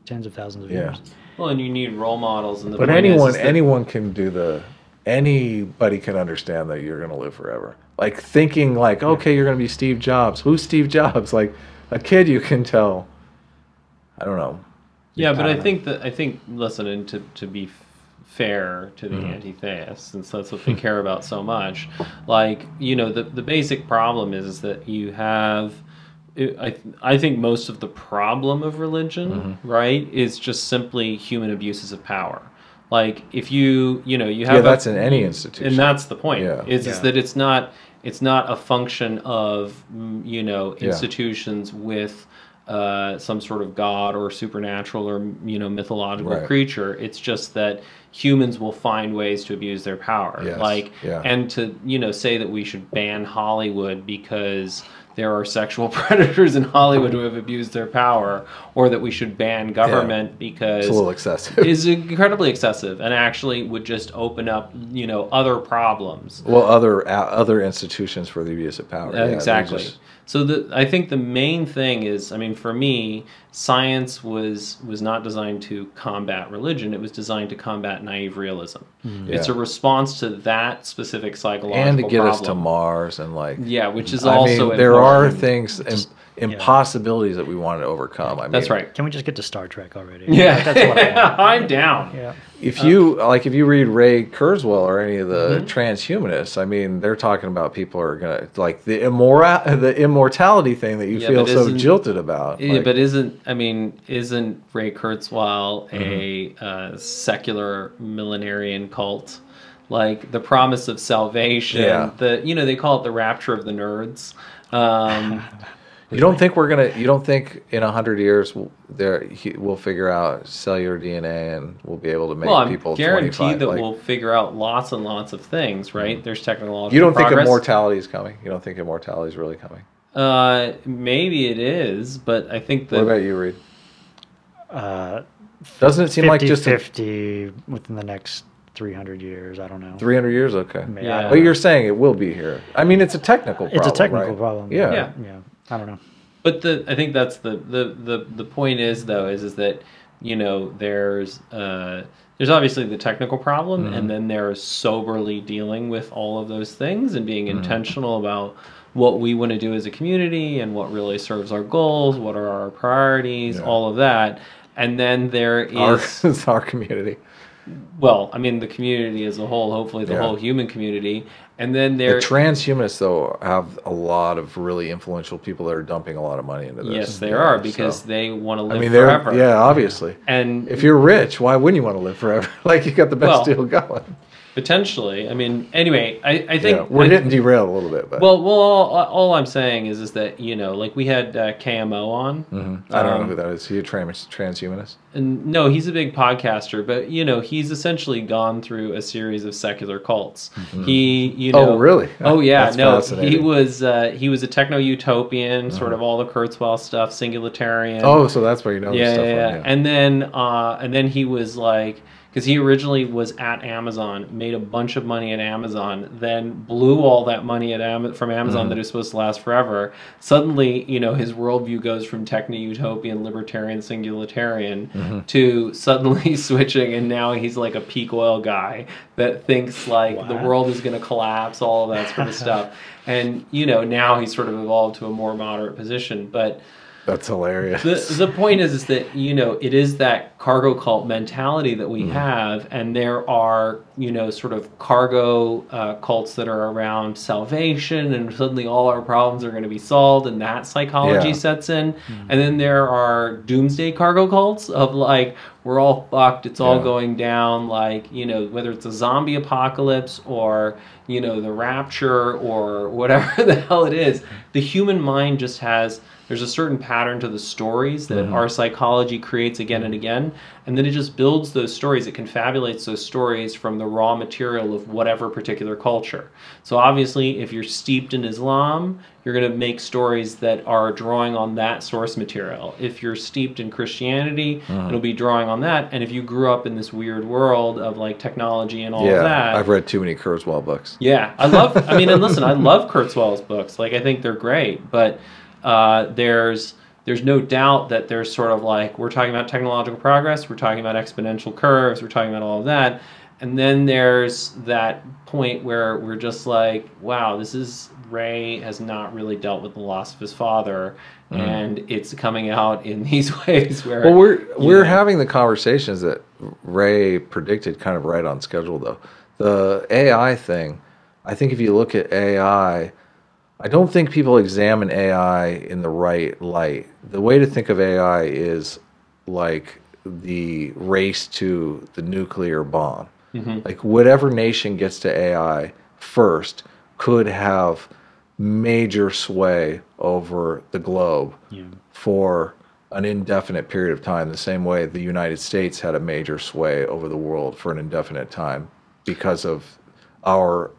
tens of thousands of years. Well, and you need role models. And but anyone can do anybody can understand that you're going to live forever. Like thinking like, okay, you're going to be Steve Jobs. Who's Steve Jobs? Like a kid, you can tell. I don't know. Yeah, but I think listen, and to be fair to the anti-theists, since that's what they care about so much, like, the basic problem is that you have, I think most of the problem of religion, right, is just simply human abuses of power. Like if you have that's in any institution, and that's the point. Is that it's not a function of institutions with some sort of god or supernatural or mythological creature. It's just that humans will find ways to abuse their power. And to say that we should ban Hollywood because there are sexual predators in Hollywood who have abused their power, or that we should ban government because it's a little excessive. Is incredibly excessive and actually would just open up other problems. Well, other institutions for the abuse of power. Exactly. So I think the main thing is, I mean, for me, science was not designed to combat religion. It was designed to combat naive realism. It's a response to that specific psychological problem. And to get us to Mars and which is also important. There are things, impossibilities that we wanted to overcome. I mean, that's right. Can we just get to Star Trek already? Yeah, that's what I want. I'm down. Yeah. If you read Ray Kurzweil or any of the transhumanists, I mean, they're talking about people are gonna like the immortality thing that you feel so jilted about. Yeah, but isn't Ray Kurzweil a secular millenarian cult? Like the promise of salvation. They call it the rapture of the nerds. You don't think in 100 years we'll figure out cellular DNA and we'll be able to make people 25? Well, I'm guaranteed that we'll figure out lots and lots of things, right? There's technological You don't progress. think immortality is coming? You don't think immortality is really coming? Maybe it is, but I think that... What about you, Reid? Doesn't it seem like just 50 within the next 300 years? I don't know. 300 years? Okay. Yeah. But you're saying it will be here. I mean, it's a technical problem. It's a technical right? problem. Yeah. I don't know. But I think that's the point is that there's obviously the technical problem, and then there's soberly dealing with all of those things and being intentional about what we want to do as a community and what really serves our goals, what are our priorities, all of that. And then there is our community. Well, I mean the community as a whole, hopefully the whole human community. And then the transhumanists, though, have a lot of really influential people that are dumping a lot of money into this. Yes, they are, because they want to live forever. Yeah, obviously. And if you're rich, why wouldn't you want to live forever? Like, you got the best deal going. Potentially. I mean, anyway, I think... we're getting derailed a little bit. But. Well, all I'm saying is that, like we had KMO on. I don't know who that is. Is he a transhumanist? And no, he's a big podcaster, but, he's essentially gone through a series of secular cults. He, Oh, really? Oh, yeah. That's he was a techno-utopian, sort of all the Kurzweil stuff, singularitarian. Oh, so that's where you know stuff from. Yeah. And then he was like... Because he originally was at Amazon, made a bunch of money at Amazon, then blew all that money from Amazon that is supposed to last forever. Suddenly, his worldview goes from techno-utopian, libertarian, singularitarian to suddenly switching, and now he's like a peak oil guy that thinks like the world is going to collapse, all of that sort of stuff. And, now he's sort of evolved to a more moderate position. But That's hilarious. The point is that, you know, it is that cargo cult mentality that we have, and there are, you know, sort of cargo cults that are around salvation, and suddenly all our problems are going to be solved, and that psychology sets in. And then there are doomsday cargo cults of like, we're all fucked, it's all going down, like, you know, whether it's a zombie apocalypse or, you know, the rapture or whatever the hell it is. The human mind just has, there's a certain pattern to the stories that our psychology creates again and again, and then it just builds those stories. It confabulates those stories from the raw material of whatever particular culture. So obviously, if you're steeped in Islam, you're going to make stories that are drawing on that source material. If you're steeped in Christianity, it'll be drawing on that. And if you grew up in this weird world of like technology and all of that. I've read too many Kurzweil books. Yeah, I love, I mean, and listen, I love Kurzweil's books. Like, I think they're great, but there's no doubt that there's sort of like, we're talking about technological progress, we're talking about exponential curves, we're talking about all of that, and then there's that point where we're just like, wow, Ray has not really dealt with the loss of his father, and it's coming out in these ways where... Well, we're having the conversations that Ray predicted kind of right on schedule, though. The AI thing, I think if you look at AI... I don't think people examine AI in the right light. The way to think of AI is like the race to the nuclear bomb. Like whatever nation gets to AI first could have major sway over the globe for an indefinite period of time, the same way the United States had a major sway over the world for an indefinite time because of our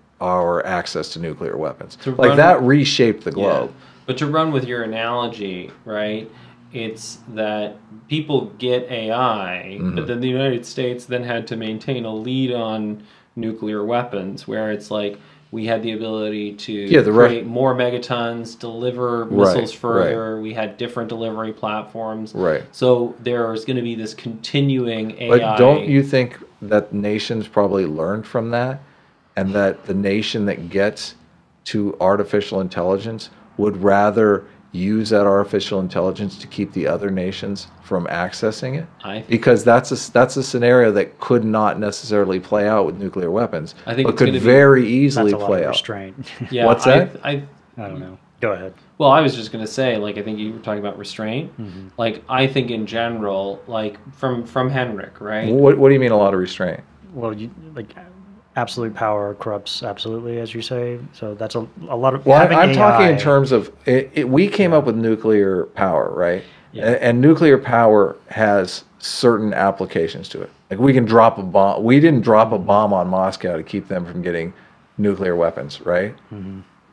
access to nuclear weapons. Like that reshaped the globe. Yeah. But to run with your analogy, right, it's that people get AI, but then the United States then had to maintain a lead on nuclear weapons, where it's like we had the ability to create more megatons, deliver missiles further. We had different delivery platforms. So there's going to be this continuing AI. But don't you think that nations probably learned from that? And that the nation that gets to artificial intelligence would rather use that artificial intelligence to keep the other nations from accessing it? Because that's a scenario that could not necessarily play out with nuclear weapons, but could very easily play out. Restraint. Yeah, what's that? I don't know. Go ahead. Well, I was just going to say, like, I think you were talking about restraint. Like, I think in general, like, from Henrik, right? What do you mean a lot of restraint? Well, absolute power corrupts absolutely, as you say. So that's a lot of... Well, I'm talking in terms of... we came up with nuclear power, right? And nuclear power has certain applications to it. Like we can drop a bomb. We didn't drop a bomb on Moscow to keep them from getting nuclear weapons, right?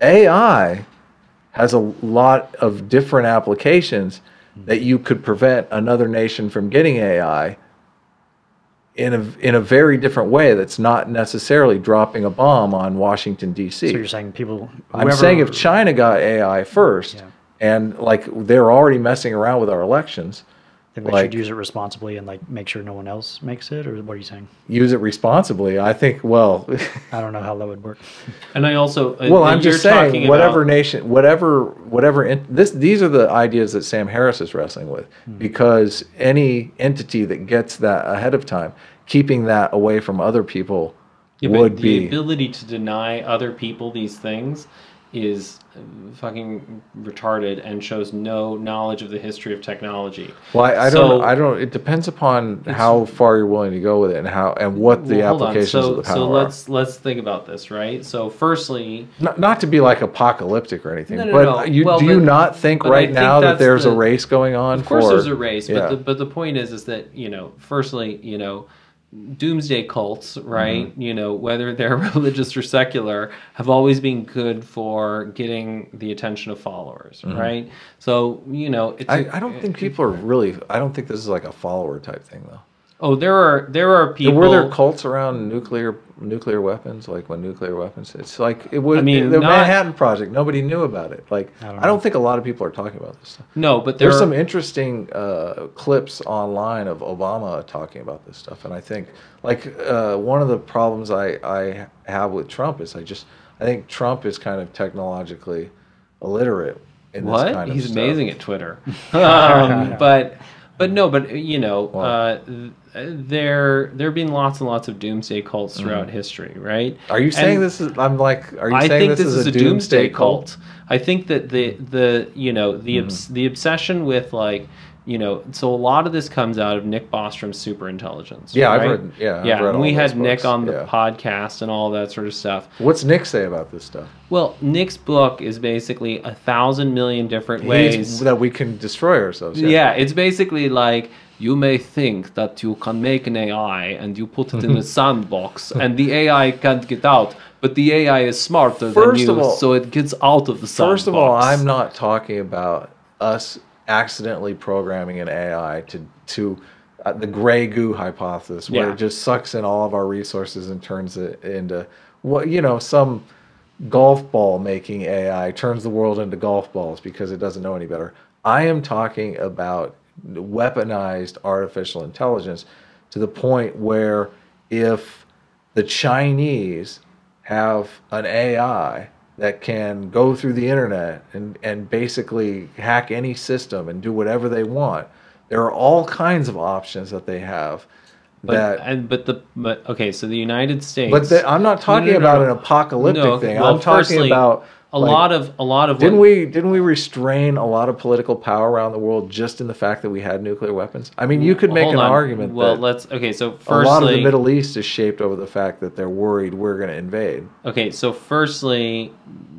AI has a lot of different applications that you could prevent another nation from getting AI in a very different way that's not necessarily dropping a bomb on Washington, D.C. So you're saying I'm saying if China got AI first, and like they're already messing around with our elections, then we should use it responsibly and like make sure no one else makes it, or what are you saying? Use it responsibly. I think, well... I don't know how that would work. And I also... Well, I'm just saying, whatever nation, these are the ideas that Sam Harris is wrestling with, because any entity that gets that ahead of time, keeping that away from other people would be... The ability to deny other people these things is fucking retarded and shows no knowledge of the history of technology. Well, I don't. It depends upon how far you're willing to go with it and what the applications of the power are. So let's think about this, right? So firstly, not to be like apocalyptic or anything, but do you not think right now that there's a race going on? Of course, there's a race, but the point is that firstly, doomsday cults, right? Whether they're religious or secular, have always been good for getting the attention of followers, right? So I don't think people are really. I don't think this is like a follower type thing, though. Oh, there are people. Were there cults around nuclear weapons? Like when nuclear weapons, it's like it was. The Manhattan Project. Nobody knew about it. Like I don't think a lot of people are talking about this stuff. No, but there's some interesting clips online of Obama talking about this stuff, and I think one of the problems I have with Trump is I think Trump is kind of technologically illiterate in this What? kind of He's stuff. amazing at Twitter. But no, but you know, there have been lots and lots of doomsday cults throughout history, right? Are you saying And this is? I'm like, are you I saying think this is a doomsday cult? I think that the obsession with like, you know, so a lot of this comes out of Nick Bostrom's superintelligence. Yeah, right? I've read. Yeah, I've read and all we those had Nick books. on the Yeah. podcast and all that sort of stuff. What's Nick say about this stuff? Well, Nick's book is basically 1,000 million different ways That we can destroy ourselves. Yeah, it's basically like you may think that you can make an AI and you put it in a sandbox and the AI can't get out, but the AI is smarter than you, so it gets out of the sandbox. First of all, I'm not talking about us accidentally programming an AI to the gray goo hypothesis, where it just sucks in all of our resources and turns it into some golf ball making AI turns the world into golf balls because it doesn't know any better. I am talking about weaponized artificial intelligence to the point where if the Chinese have an AI that can go through the internet and basically hack any system and do whatever they want, there are all kinds of options that they have. Okay, so the United States. I'm not talking about an apocalyptic thing. Well, I'm talking about a lot of. Didn't we restrain a lot of political power around the world just in the fact that we had nuclear weapons? I mean, you could make an argument that so firstly, a lot of the Middle East is shaped over the fact that they're worried we're going to invade. Okay, so firstly,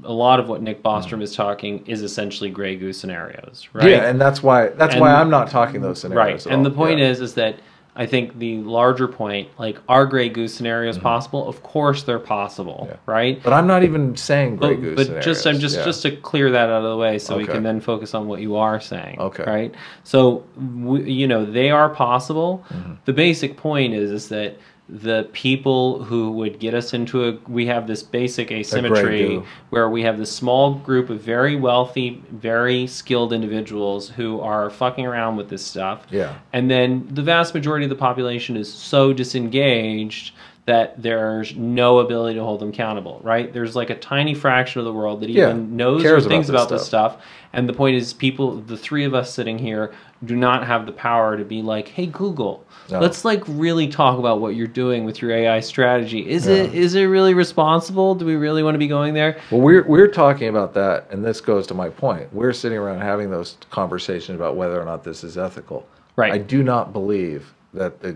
a lot of what Nick Bostrom is talking is essentially gray goo scenarios, right? Yeah, and that's why I'm not talking those scenarios. Right, and the point is that I think the larger point, like, are gray goose scenarios possible? Of course they're possible, right? But I'm not even saying gray goose scenarios. But just to clear that out of the way so we can then focus on what you are saying, right? So, they are possible. The basic point is that the people who would get us into we have this basic asymmetry where we have this small group of very wealthy, very skilled individuals who are fucking around with this stuff. Yeah. And then the vast majority of the population is so disengaged that there's no ability to hold them accountable, right? There's like a tiny fraction of the world that even knows or thinks about this stuff. And the point is the three of us sitting here do not have the power to be like, hey, Google, let's like really talk about what you're doing with your AI strategy. Is it really responsible? Do we really want to be going there? Well, we're talking about that, and this goes to my point. We're sitting around having those conversations about whether or not this is ethical. Right. I do not believe that the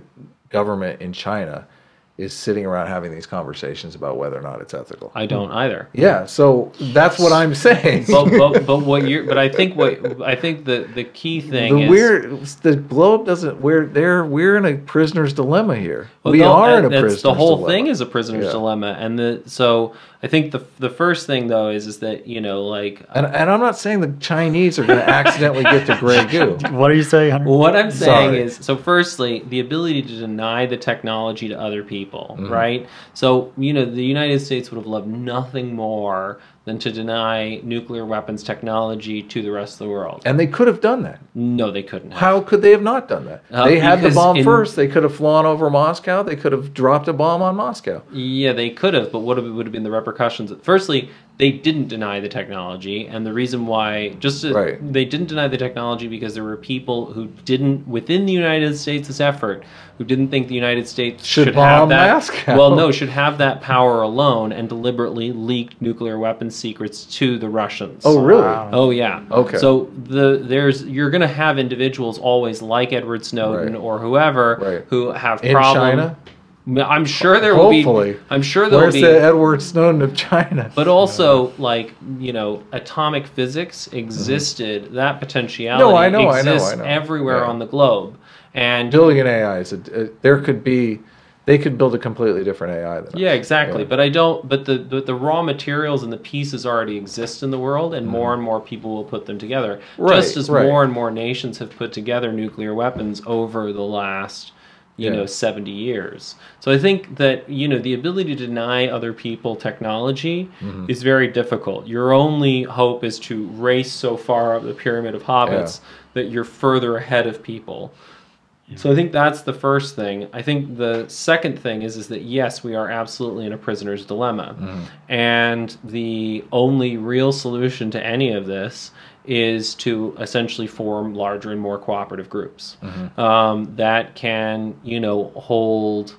government in China is sitting around having these conversations about whether or not it's ethical. I don't either. Yeah, so that's what I'm saying. But I think the key thing is the globe doesn't. We're in a prisoner's dilemma here. Well, we are in a prisoner's dilemma. The whole thing is a prisoner's dilemma, and so I think the first thing though is that and I'm not saying the Chinese are going to accidentally get to gray goo. What are you saying, Hunter? What I'm saying is, so firstly, the ability to deny the technology to other people, right? So the United States would have loved nothing more than to deny nuclear weapons technology to the rest of the world. And they could have done that. No, they couldn't have. How could they have not done that? They had the bomb first. They could have flown over Moscow. They could have dropped a bomb on Moscow. Yeah, they could have, but what would have been the repercussions? Firstly, they didn't deny the technology, and the reason why they didn't deny the technology because there were people who didn't, within the United States' effort, who didn't think the United States should have that. Moscow. Well, no, should have that power alone, and deliberately leaked nuclear weapons secrets to the Russians. Oh, really? Wow. Oh, yeah. Okay. So you're going to have individuals always like Edward Snowden or whoever who have problems. In China? I'm sure there will be. I'm sure there will be. Where's the Edward Snowden of China? But also, atomic physics existed. That potentiality exists everywhere on the globe. And building an AI they could build a completely different AI than us. Yeah, exactly. Yeah. But I don't. But the raw materials and the pieces already exist in the world, and more people will put them together. Just as more and more nations have put together nuclear weapons over the last 70 years. So I think that, the ability to deny other people technology is very difficult. Your only hope is to race so far up the pyramid of hobbits that you're further ahead of people. Yeah. So I think that's the first thing. I think the second thing is that, yes, we are absolutely in a prisoner's dilemma. And the only real solution to any of this is to essentially form larger and more cooperative groups that can, hold,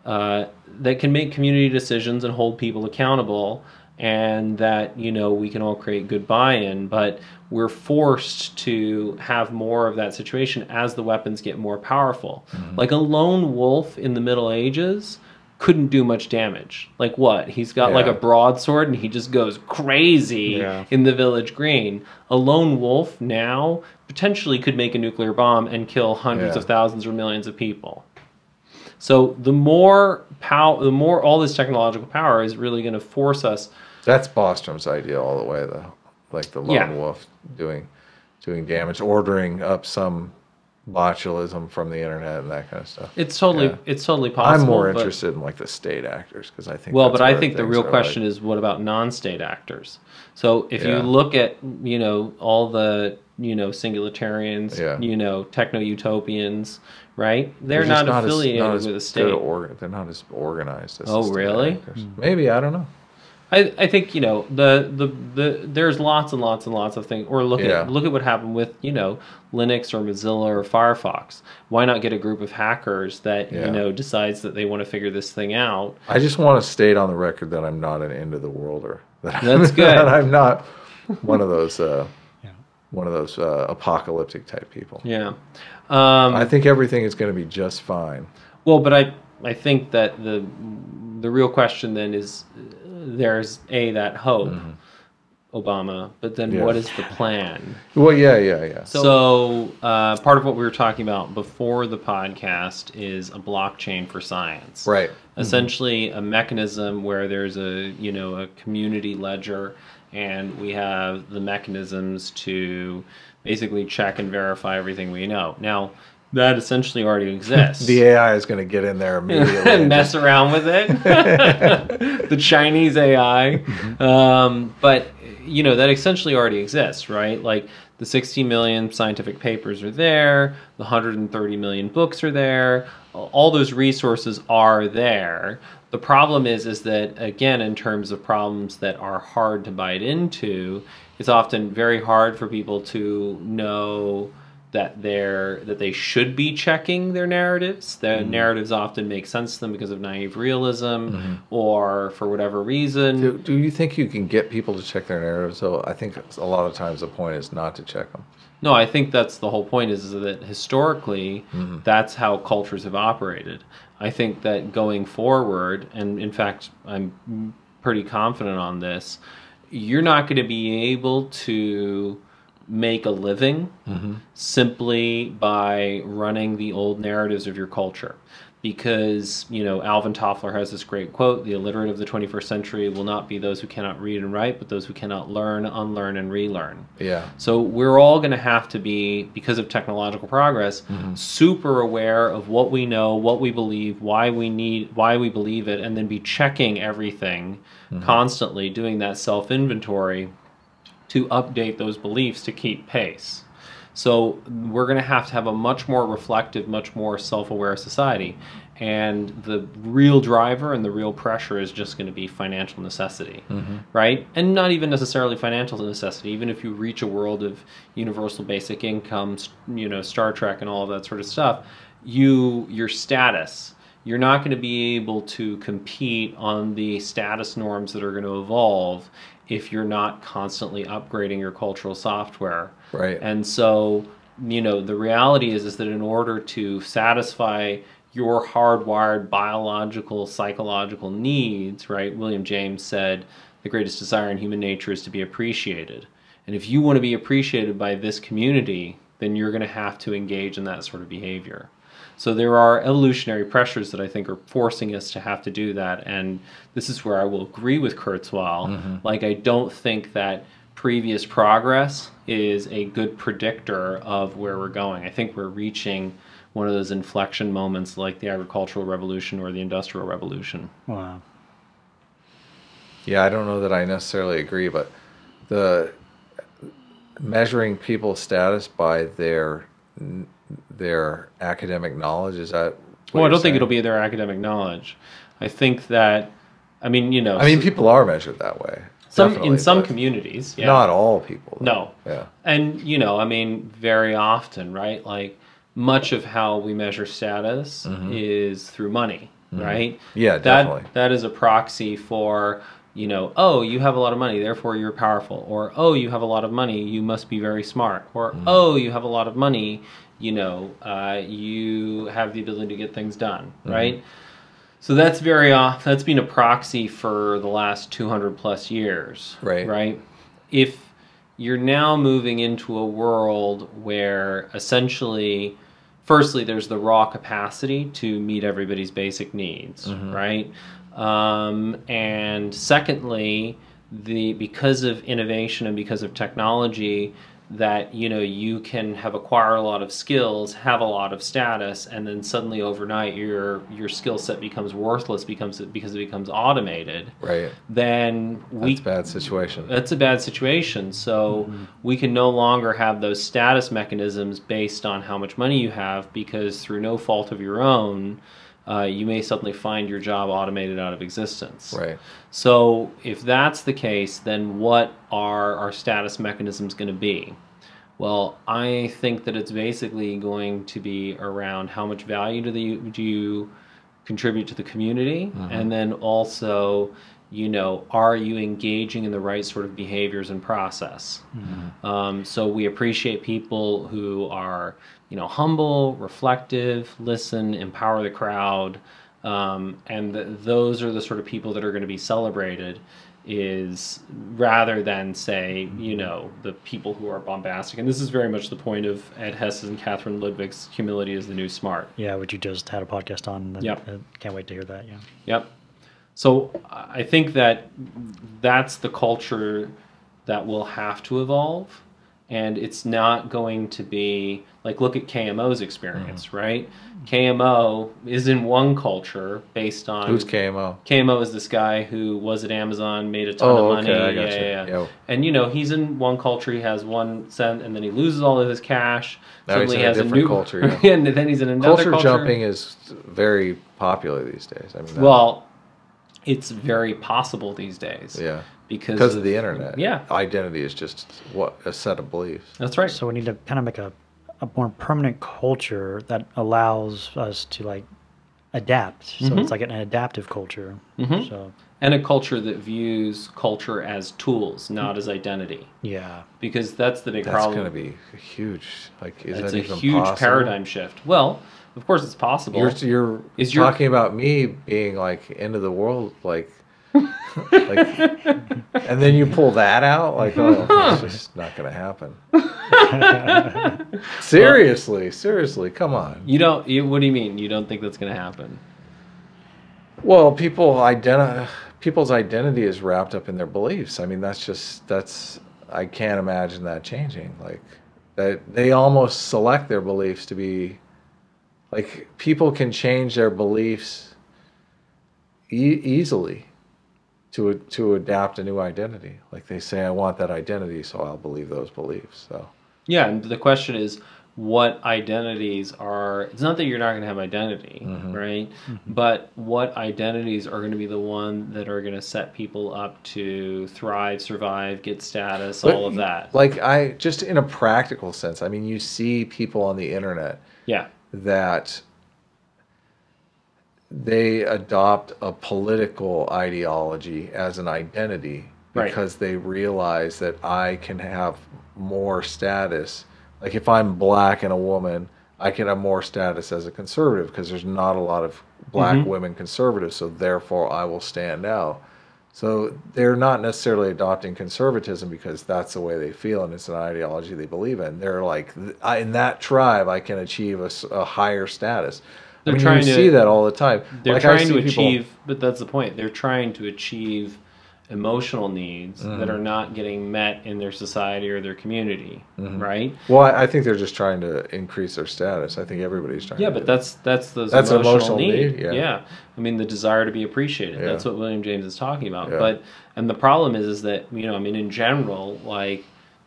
that can make community decisions and hold people accountable, and that, we can all create good buy-in. But we're forced to have more of that situation as the weapons get more powerful. Like a lone wolf in the Middle Ages couldn't do much damage. Like what? He's got like a broadsword and he just goes crazy in the village green. A lone wolf now potentially could make a nuclear bomb and kill hundreds of thousands or millions of people. So the more all this technological power is really going to force us. That's Bostrom's idea all the way, though. Like the lone wolf doing damage, ordering up some botulism from the internet and that kind of stuff. It's totally possible. I'm more interested in like the state actors, because I think. Well, but I think the real question is, what about non-state actors? So if you look at all the singularitarians, techno-utopians, right? They're not affiliated with a state. They're not as organized as. Oh, really? Maybe, I don't know. I think there's lots and lots and lots of things. Or look at what happened with Linux or Mozilla or Firefox. Why not get a group of hackers that decides that they want to figure this thing out? I just want to state on the record that I'm not an end of the worlder. That's good. That I'm not one of those apocalyptic type people. Yeah. I think everything is going to be just fine. Well, but I think that the real question then is, there's that hope, Obama, but then what is the plan? Well, yeah. So part of what we were talking about before the podcast is a blockchain for science. Right. Essentially a mechanism where there's a community ledger, and we have the mechanisms to basically check and verify everything we know. Now, that essentially already exists. The AI is going to get in there immediately and mess around with it. The Chinese AI. But, that essentially already exists, right? Like the 60 million scientific papers are there. The 130 million books are there. All those resources are there. The problem is that, again, in terms of problems that are hard to bite into, it's often very hard for people to know that they should be checking their narratives. Their narratives often make sense to them because of naive realism or for whatever reason. Do you think you can get people to check their narratives? So I think a lot of times the point is not to check them. No, I think that's the whole point, is that historically that's how cultures have operated. I think that going forward, and in fact I'm pretty confident on this, you're not going to be able to make a living simply by running the old narratives of your culture. Because, Alvin Toffler has this great quote: the illiterate of the 21st century will not be those who cannot read and write, but those who cannot learn, unlearn, and relearn. Yeah. So we're all going to have to be, because of technological progress, super aware of what we know, what we believe, why we believe it, and then be checking everything constantly, doing that self-inventory to update those beliefs to keep pace. So we're going to have a much more reflective, much more self-aware society. And the real driver and the real pressure is just going to be financial necessity, right? And not even necessarily financial necessity. Even if you reach a world of universal basic income, Star Trek and all of that sort of stuff, your status, you're not going to be able to compete on the status norms that are going to evolve if you're not constantly upgrading your cultural software. Right. And so, the reality is that in order to satisfy your hardwired biological, psychological needs, right, William James said, the greatest desire in human nature is to be appreciated. And if you want to be appreciated by this community, then you're going to have to engage in that sort of behavior. So there are evolutionary pressures that I think are forcing us to have to do that. And this is where I will agree with Kurzweil. Like, I don't think that previous progress is a good predictor of where we're going. I think we're reaching one of those inflection moments like the agricultural revolution or the industrial revolution. Wow. Yeah, I don't know that I necessarily agree, but the measuring people's status by their academic knowledge, is that what well, I don't saying? think it'll be their academic knowledge. I think that, people are measured that way. In definitely, some but communities, yeah. not all people, though. No. Yeah. And, I mean, very often, right? Like, much of how we measure status is through money, right? Yeah, definitely. That is a proxy for, oh, you have a lot of money, therefore you're powerful. Or, oh, you have a lot of money, you must be very smart. Or, oh, you have a lot of money, you have the ability to get things done, right? So that's that's been a proxy for the last 200 plus years, right? If you're now moving into a world where essentially, firstly, there's the raw capacity to meet everybody's basic needs, right? And secondly, because of innovation and because of technology, that you can acquire a lot of skills, have a lot of status, and then suddenly overnight your skill set becomes worthless because it becomes automated. Right. Then that's a bad situation. That's a bad situation. So we can no longer have those status mechanisms based on how much money you have, because through no fault of your own, you may suddenly find your job automated out of existence. Right. So if that's the case, then what are our status mechanisms going to be? Well, I think that it's basically going to be around how much value do you contribute to the community, and then also, are you engaging in the right sort of behaviors and process? So we appreciate people who are, humble, reflective, listen, empower the crowd, and those are the sort of people that are going to be celebrated, is rather than say, the people who are bombastic. And this is very much the point of Ed Hess's and Catherine Ludwig's Humility is the New Smart. Yeah, which you just had a podcast on. Yep. Can't wait to hear that, yeah. Yep. So I think that's the culture that will have to evolve. And it's not going to be, like, look at KMO's experience, right? KMO is in one culture based on... Who's KMO? KMO is this guy who was at Amazon, made a ton of money. I gotcha. Yeah. And, he's in one culture, he has 1 cent, and then he loses all of his cash. Now he's in a different culture, yeah. And then he's in another culture. Culture jumping is very popular these days. I mean, well, it's very possible these days. Yeah. Because of the internet. Yeah. Identity is just a set of beliefs. That's right. So we need to kind of make a more permanent culture that allows us to adapt. So it's like an adaptive culture. So and a culture that views culture as tools, not as identity. Yeah. Because that's the big problem. That's going to be huge. Is it's that a even huge possible? Paradigm shift. Well, of course it's possible. You're talking about me being end of the world, and then you pull that out, it's just not going to happen. Seriously, come on. What do you mean? You don't think that's going to happen? Well, people's identity is wrapped up in their beliefs. I mean, I can't imagine that changing. That they almost select their beliefs to be, people can change their beliefs easily to adapt a new identity. They say, I want that identity, so I'll believe those beliefs. So yeah, and the question is, what identities are... It's not that you're not going to have identity, right? But what identities are going to be the one that are going to set people up to thrive, survive, get status, all of that? Just in a practical sense, I mean, you see people on the internet that they adopt a political ideology as an identity because they realize that I can have more status. If I'm black and a woman, I can have more status as a conservative because there's not a lot of black women conservatives, so therefore I will stand out. So they're not necessarily adopting conservatism because that's the way they feel and it's an ideology they believe in. They're in that tribe, I can achieve a higher status. You see that all the time. They're trying to achieve, but that's the point. They're trying to achieve emotional needs that are not getting met in their society or their community, right? Well, I think they're just trying to increase their status. I think everybody's trying. Yeah, to but do that's those emotional need. Yeah, I mean the desire to be appreciated. Yeah. That's what William James is talking about. Yeah. And the problem is that in general,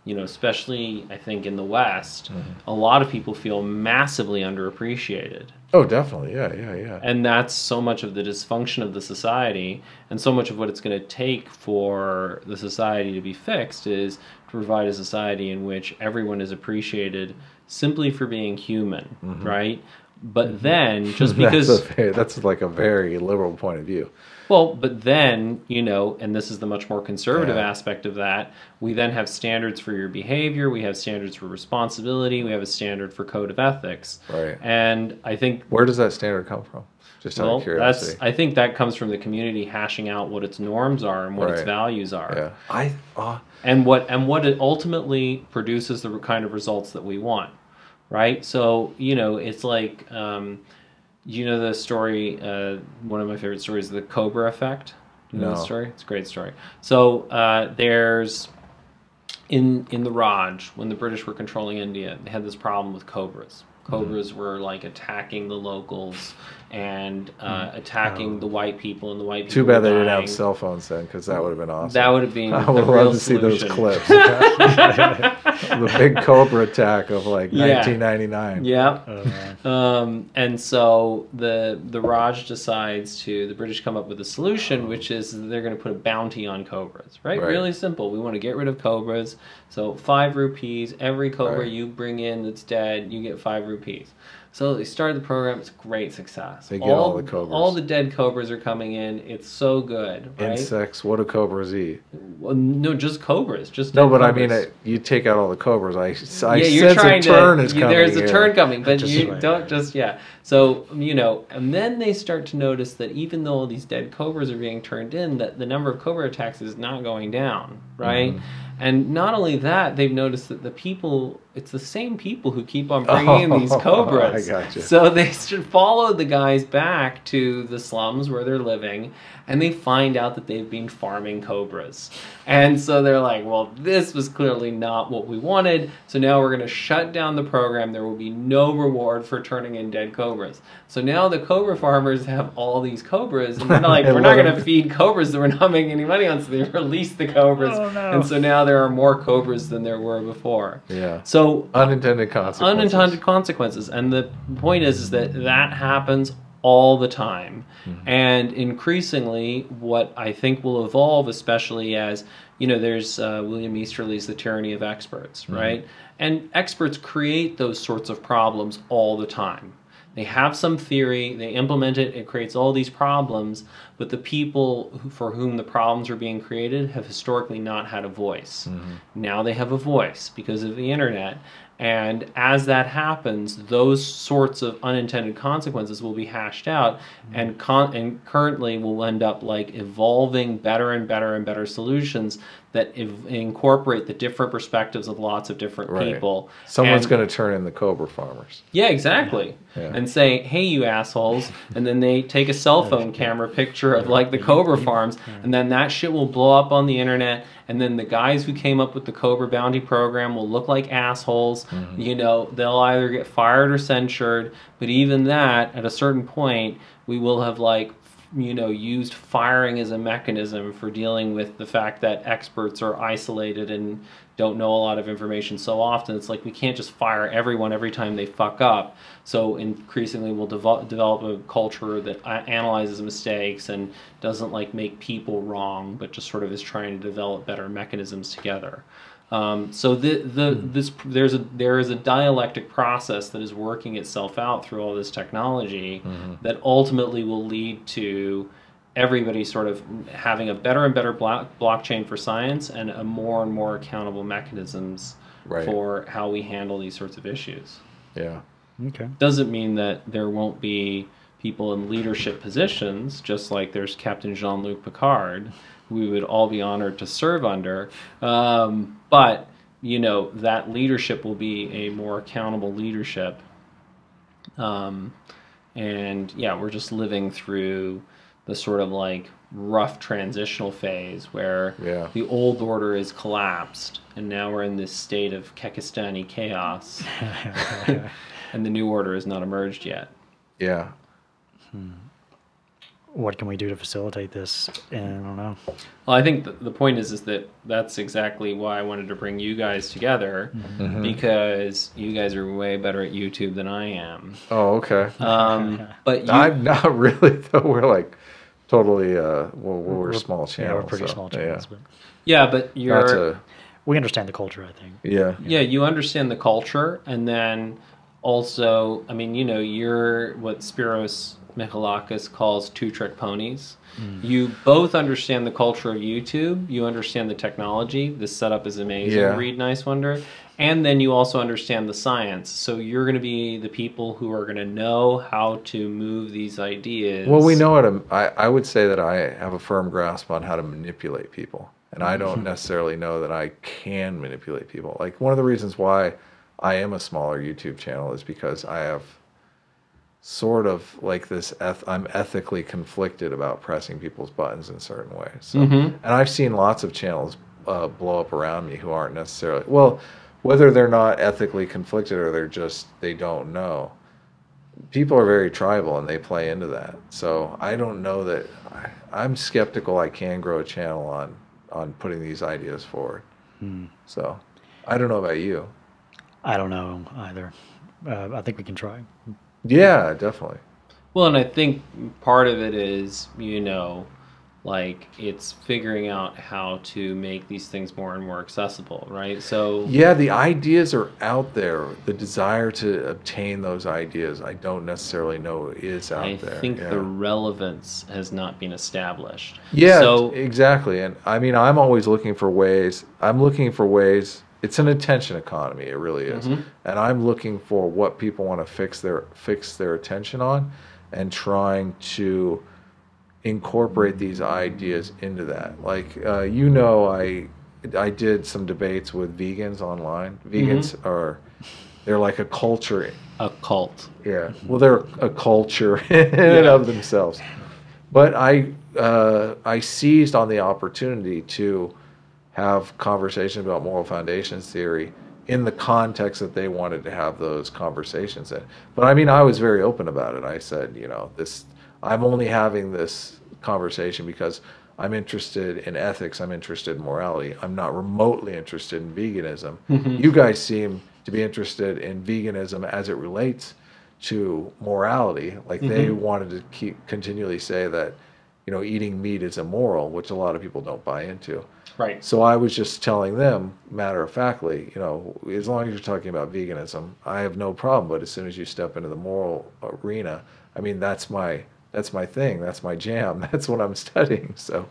especially I think in the West, a lot of people feel massively underappreciated. Oh, definitely. Yeah. And that's so much of the dysfunction of the society, and so much of what it's going to take for the society to be fixed is to provide a society in which everyone is appreciated simply for being human, right? But then, just because... that's like a very liberal point of view. Well, but then, and this is the much more conservative aspect of that, we then have standards for your behavior, we have standards for responsibility, we have a standard for code of ethics. Right. And I think... Where does that standard come from? Just out of curiosity. I think that comes from the community hashing out what its norms are and what its values are. Yeah. And what it ultimately produces the kind of results that we want, right? So, it's like... the story, one of my favorite stories, the Cobra effect? Do you know the story? It's a great story. So there's, in the Raj, when the British were controlling India, they had this problem with cobras. Cobras were like attacking the locals and attacking the white people, and the white people Too bad were they didn't dying. have cell phones then, because that would have been awesome. That would have been I the would real love to see those solution. clips. The big Cobra attack of like 1999. Yeah. And so the Raj decides the British come up with a solution, which is they're going to put a bounty on cobras, right? Really simple. We want to get rid of cobras. So 5 rupees, every cobra you bring in that's dead, you get 5 rupees. So they started the program. It's a great success. They get all the cobras. All the dead cobras are coming in. It's so good, right? Insects. What do cobras eat? Well, no, just cobras. Just no, but cobras. I mean, you take out all the cobras. I you're sense trying a turn is coming. There's a here. turn coming, but you right. don't just So and then they start to notice that even though all these dead cobras are being turned in, that the number of cobra attacks is not going down, right? And not only that, they've noticed that it's the same people who keep on bringing in these cobras. I gotcha. So they follow the guys back to the slums where they're living, and they find out that they've been farming cobras. And so they're like, well, this was clearly not what we wanted, so now we're going to shut down the program. There will be no reward for turning in dead cobras. So now the cobra farmers have all these cobras, and they're like, we're not going to feed cobras that we're not making any money on, so they release the cobras. Oh, no. And so now there are more cobras than there were before. Yeah. So unintended consequences. Unintended consequences. And the point is that happens all the time. And increasingly, what I think will evolve, especially as, there's William Easterly's The Tyranny of Experts, right? And experts create those sorts of problems all the time. They have some theory, they implement it, it creates all these problems, but the people for whom the problems are being created have historically not had a voice. Now they have a voice because of the internet. And as that happens, those sorts of unintended consequences will be hashed out, and currently will end up like evolving better and better and better solutions that incorporate the different perspectives of lots of different people. Someone's going to turn in the cobra farmers. Yeah, exactly. And say, hey, you assholes. And then they take a cell phone camera picture of like the cobra farms, and then that shit will blow up on the internet. And then the guys who came up with the Cobra Bounty program will look like assholes. They'll either get fired or censured. But even that, at a certain point, we will have used firing as a mechanism for dealing with the fact that experts are isolated and don't know a lot of information so often. It's like we can't just fire everyone every time they fuck up. So increasingly we'll develop a culture that analyzes mistakes and doesn't make people wrong, but just sort of is trying to develop better mechanisms together. So there is a dialectic process that is working itself out through all this technology that ultimately will lead to everybody sort of having a better and better blockchain for science and a more and more accountable mechanisms for how we handle these sorts of issues. Yeah. Okay. Doesn't mean that there won't be people in leadership positions, just like there's Captain Jean-Luc Picard, who we would all be honored to serve under. But, that leadership will be a more accountable leadership. And, we're just living through the sort of rough transitional phase where the old order is collapsed, and now we're in this state of Kekistani chaos, and the new order has not emerged yet. Yeah. what can we do to facilitate this? And I don't know. Well, I think the point is that that's exactly why I wanted to bring you guys together, because you guys are way better at YouTube than I am. Oh, okay. But I'm not really, though. We're like totally, we're small channels. Yeah, we're pretty so, small channels. yeah, but you're... We understand the culture, I think. Yeah. Yeah, you understand the culture, and then also, I mean, you know, you're what Spiros Michalakis calls two-trick ponies. You both understand the culture of YouTube. You understand the technology. This setup is amazing, Reid Nicewonder. And then you also understand the science. So you're going to be the people who are going to know how to move these ideas. Well, we know how to, I would say that I have a firm grasp on how to manipulate people. And I don't necessarily know that I can manipulate people. Like, one of the reasons why I am a smaller YouTube channel is because I have sort of like this, I'm ethically conflicted about pressing people's buttons in certain ways. So, and I've seen lots of channels blow up around me who aren't necessarily, well, whether they're not ethically conflicted or they don't know. People are very tribal and they play into that. So I don't know that, I'm skeptical I can grow a channel on putting these ideas forward. So I don't know about you. I don't know either. I think we can try. Yeah, definitely. Well, and I think part of it is, you know, like, it's figuring out how to make these things more and more accessible, right? So yeah, the ideas are out there. The desire to obtain those ideas, I don't necessarily know is out there. I think the relevance has not been established. Yeah, so, exactly. And I mean, I'm always looking for ways. It's an attention economy. It really is. And I'm looking for what people want to fix their attention on, and trying to incorporate these ideas into that. Like, you know, I did some debates with vegans online. Vegans they're like a culture. A cult. Yeah. Well, they're a culture in and of themselves. But I seized on the opportunity to have conversations about moral foundations theory in the context that they wanted to have those conversations in. But I mean, I was very open about it. I said, you know, I'm only having this conversation because I'm interested in ethics, I'm interested in morality. I'm not remotely interested in veganism. You guys seem to be interested in veganism as it relates to morality. Like, they wanted to continually say that, you know, eating meat is immoral, which a lot of people don't buy into. Right. So I was just telling them, matter-of-factly, you know, as long as you're talking about veganism, I have no problem. But as soon as you step into the moral arena, I mean, that's my thing. That's my jam. That's what I'm studying. So,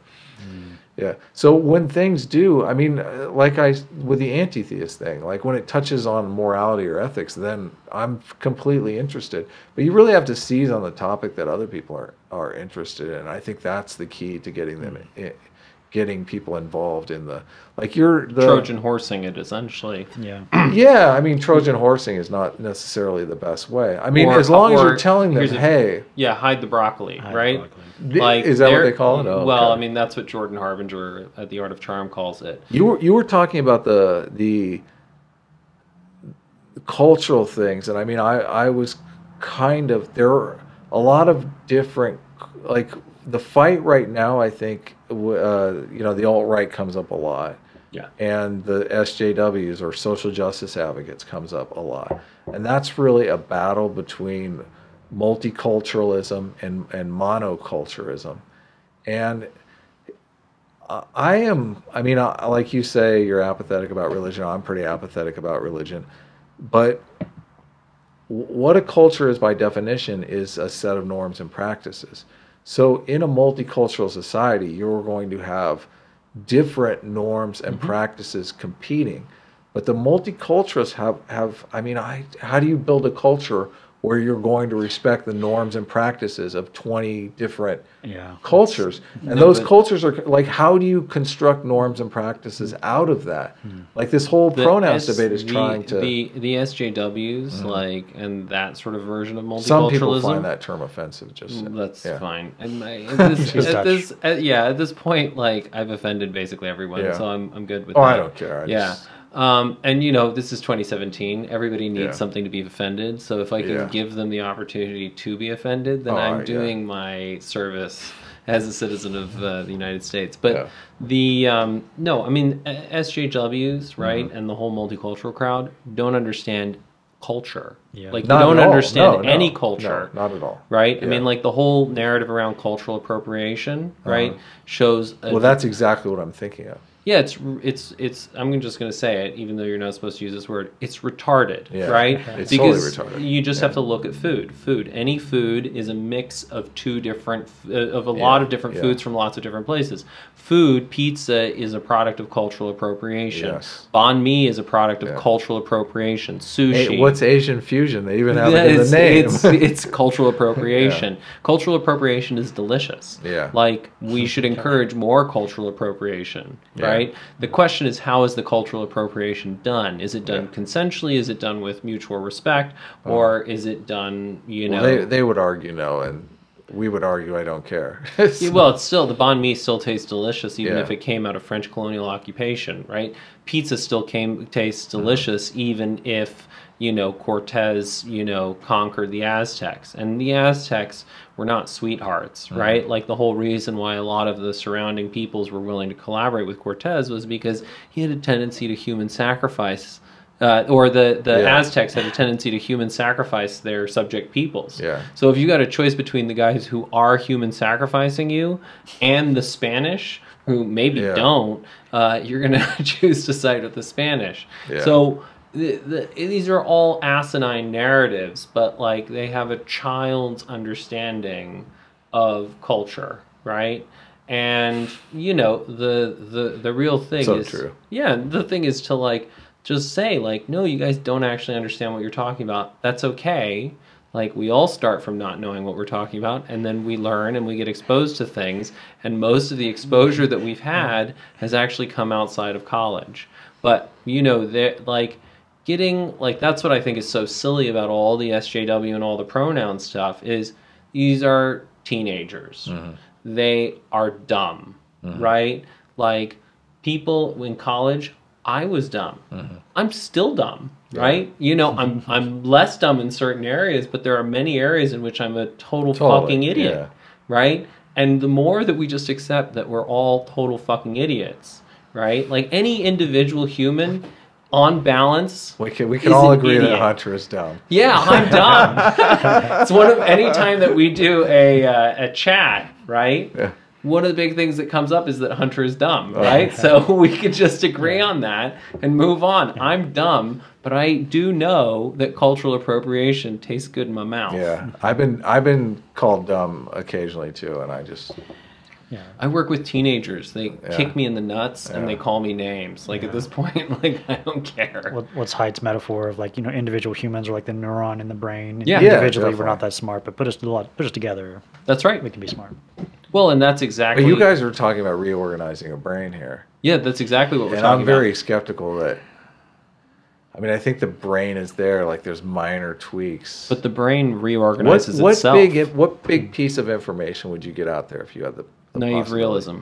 yeah. So when things do, I mean, with the anti-theist thing, like when it touches on morality or ethics, then I'm completely interested. But you really have to seize on the topic that other people are interested in. I think that's the key to getting them getting people involved in the Trojan horsing it, essentially. Yeah. Yeah, I mean, Trojan horsing is not necessarily the best way. I mean, as long as you're telling them, hey, hide the broccoli, right? Like, is that what they call it? Oh, well, okay. I mean, that's what Jordan Harbinger at The Art of Charm calls it. You were talking about the cultural things, and I mean, I was kind of, there are a lot of different, like, the fight right now, I think, you know, the alt-right comes up a lot. Yeah. And the SJWs, or social justice advocates, comes up a lot. And that's really a battle between multiculturalism and monoculturalism. And I mean, like you say, you're apathetic about religion. I'm pretty apathetic about religion. But what a culture is by definition is a set of norms and practices. So in a multicultural society, you're going to have different norms and practices competing. But the multiculturalists have I mean, how do you build a culture where you're going to respect the norms and practices of 20 different cultures? And those cultures are, like, how do you construct norms and practices out of that? Like, this whole pronouns debate is trying to... The SJWs, like, and that sort of version of multiculturalism... Some people find that term offensive, just... That's fine. And at this point, like, I've offended basically everyone, so I'm good with that. I don't care. And this is 2017. Everybody needs something to be offended. So if I can give them the opportunity to be offended, then I'm doing my service as a citizen of the United States. But no, I mean, SJWs, right, and the whole multicultural crowd don't understand culture. Yeah. Like, Not you don't at all. understand No, any culture. No, not at all. Right? Yeah. I mean, like, the whole narrative around cultural appropriation, right, shows... Well, that's exactly what I'm thinking of. Yeah, it's. I'm just going to say it, even though you're not supposed to use this word. It's retarded, Yeah. right? It's because totally retarded. you just have to look at food. Any food is a mix of of a lot of different foods from lots of different places. Pizza is a product of cultural appropriation. Yes. Banh mi is a product of cultural appropriation. Sushi. Hey, what's Asian fusion? They even have it in the name. It's cultural appropriation. Cultural appropriation is delicious. Yeah. Like, we should encourage more cultural appropriation, right? The question is, how is the cultural appropriation done? Is it done consensually? Is it done with mutual respect? Or is it done, Well, they would argue no, and we would argue I don't care. Well, it's still, the banh mi still tastes delicious, even if it came out of French colonial occupation, right? Pizza still tastes delicious, even if, Cortez, conquered the Aztecs. And the Aztecs were not sweethearts, right? Like, the whole reason why a lot of the surrounding peoples were willing to collaborate with Cortez was because he had a tendency to human sacrifice, or the Aztecs had a tendency to human sacrifice their subject peoples. Yeah. So if you got a choice between the guys who are human sacrificing you and the Spanish, who maybe don't, you're going to choose to side with the Spanish. Yeah. So these are all asinine narratives, but like, they have a child's understanding of culture, right? And the real thing is true. Yeah, the thing is to like just say like, no, you guys don't actually understand what you're talking about. That's okay. Like, we all start from not knowing what we're talking about, and then we learn and we get exposed to things, and most of the exposure that we've had has actually come outside of college. But they're like, getting, like, that's what I think is so silly about all the SJW and all the pronoun stuff is these are teenagers. They are dumb, right? Like, people in college, I was dumb. I'm still dumb, right? I'm less dumb in certain areas, but there are many areas in which I'm a total fucking idiot, right? And the more that we just accept that we're all total fucking idiots, right? Like, any individual human, on balance, we can all agree that Hunter is dumb. Yeah, I'm dumb. It's one of any time that we do a chat, right? Yeah. One of the big things that comes up is that Hunter is dumb, right? So we could just agree on that and move on. I'm dumb, but I do know that cultural appropriation tastes good in my mouth. Yeah, I've been called dumb occasionally too, and I just. Yeah. I work with teenagers. They kick me in the nuts and they call me names. Like, at this point, like, I don't care. What's Haidt's metaphor of, like, individual humans are like the neuron in the brain. Yeah. Individually, we're not that smart, but put us together. That's right. We can be smart. Well, and that's exactly... But you guys are talking about reorganizing a brain here. Yeah, that's exactly what we're and talking I'm very skeptical that... I mean, I think the brain is there. Like, there's minor tweaks. But the brain reorganizes itself. What big piece of information would you get out there if you had the naive realism?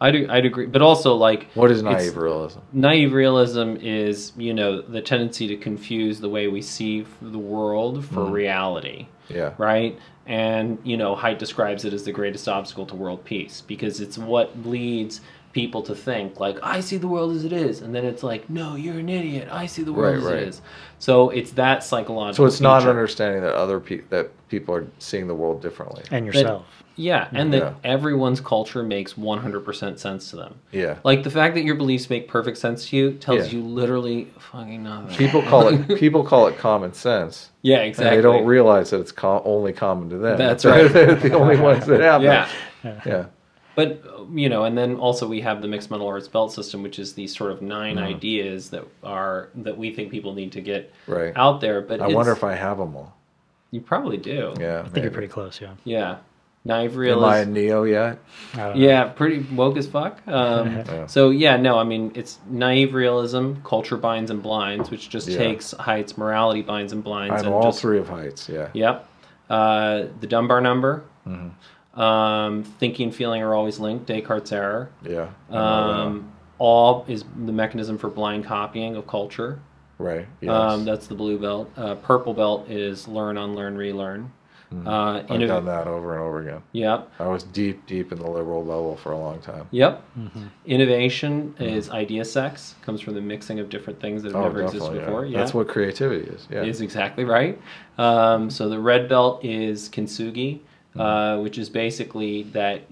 I'd agree, but also, like, what is naive realism? Naive realism is the tendency to confuse the way we see the world for reality. Yeah. Right. And Haidt describes it as the greatest obstacle to world peace, because it's what leads people to think like, I see the world as it is, and then it's like, no, you're an idiot, I see the world as it is. So it's that psychological so it's not feature. understanding that that people are seeing the world differently, and yourself. And that everyone's culture makes 100% sense to them. Yeah. Like, the fact that your beliefs make perfect sense to you tells you literally fucking nothing. People call it common sense. Yeah, exactly. And they don't realize that it's only common to them. That's right. They're the only ones that have that. Yeah. But, and then also we have the mixed mental arts belt system, which is these sort of 9 ideas that we think people need to get out there. But I wonder if I have them all. You probably do. Yeah. I think you're pretty close, yeah. Yeah. Naive realism. Am I a Neo yet? Yeah, pretty woke as fuck. So, I mean, it's naive realism, culture binds and blinds, which just takes Haidt's morality binds and blinds. I'm all three of Haidt's, yeah. Yep. The Dunbar number. Thinking and feeling are always linked, Descartes' error. Yeah. Awe is the mechanism for blind copying of culture. Right. Yes. That's the blue belt. Purple belt is learn, unlearn, relearn. I've done that over and over again. Yep. I was deep in the liberal level for a long time. Yep. Innovation is idea sex. Comes from the mixing of different things that have never existed before. Yeah. That's what creativity is. Yeah. Is exactly right. So the red belt is kintsugi, which is basically that,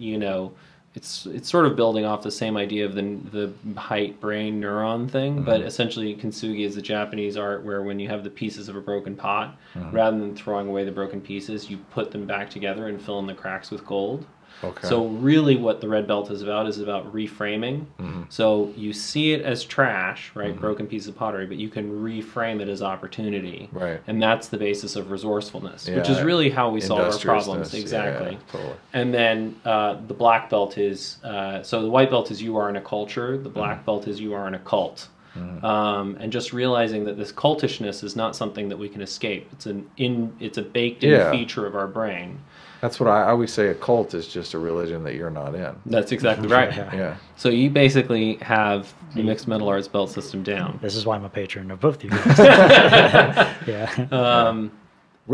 it's sort of building off the same idea of the height brain neuron thing, but essentially kintsugi is the Japanese art where when you have the pieces of a broken pot, rather than throwing away the broken pieces, you put them back together and fill in the cracks with gold. Okay. So really what the red belt is about reframing. So you see it as trash, right? Broken piece of pottery, but you can reframe it as opportunity. Right. And that's the basis of resourcefulness, which is really how we solve our problems. Exactly. Yeah, totally. And then the black belt is, so the white belt is you are in a culture, the black belt is you are in a cult. And just realizing that this cultishness is not something that we can escape. It's a baked-in feature of our brain. That's what I always say. A cult is just a religion that you're not in. That's exactly right. Yeah. So you basically have the mixed metal arts belt system down. This is why I'm a patron of both of you guys. Yeah.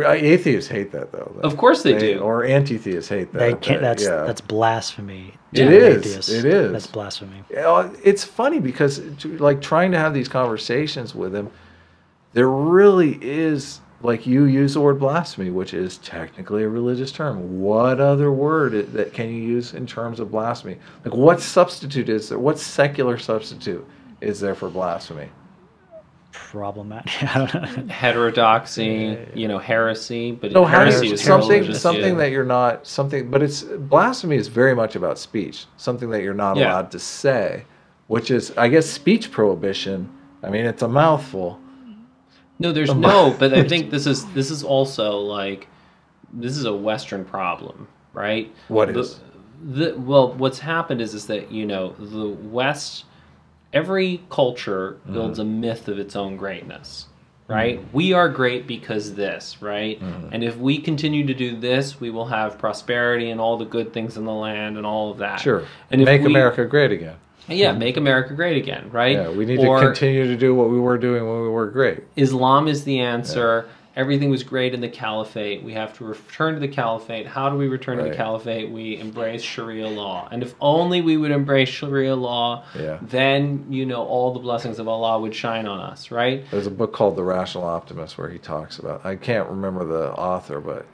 Atheists hate that, though. Of course they do. Or anti-theists hate that. They can't. That's blasphemy. It is. It is. That's blasphemy. It's funny because, like, trying to have these conversations with them, there really is. Like, you use the word blasphemy, which is technically a religious term. What other word that can you use in terms of blasphemy? Like, what substitute is there? What secular substitute is there for blasphemy? Problematic. Heterodoxy, heresy, but No, heresy is something that you're not something. But it's blasphemy is very much about speech, something that you're not allowed to say, which is, I guess, speech prohibition. I mean, it's a mouthful. No, but I think this is also like, this is a Western problem, right? What is? What's happened is that, the West, every culture builds a myth of its own greatness, right? We are great because this, right? And if we continue to do this, we will have prosperity and all the good things in the land and all of that. Sure. And make America great again. Yeah, make America great again, right? Yeah, we need to continue to do what we were doing when we were great. Islam is the answer. Everything was great in the caliphate. We have to return to the caliphate. How do we return to the caliphate? We embrace Sharia law. And if only we would embrace Sharia law, then, all the blessings of Allah would shine on us, right? There's a book called The Rational Optimist where he talks about, I can't remember the author, but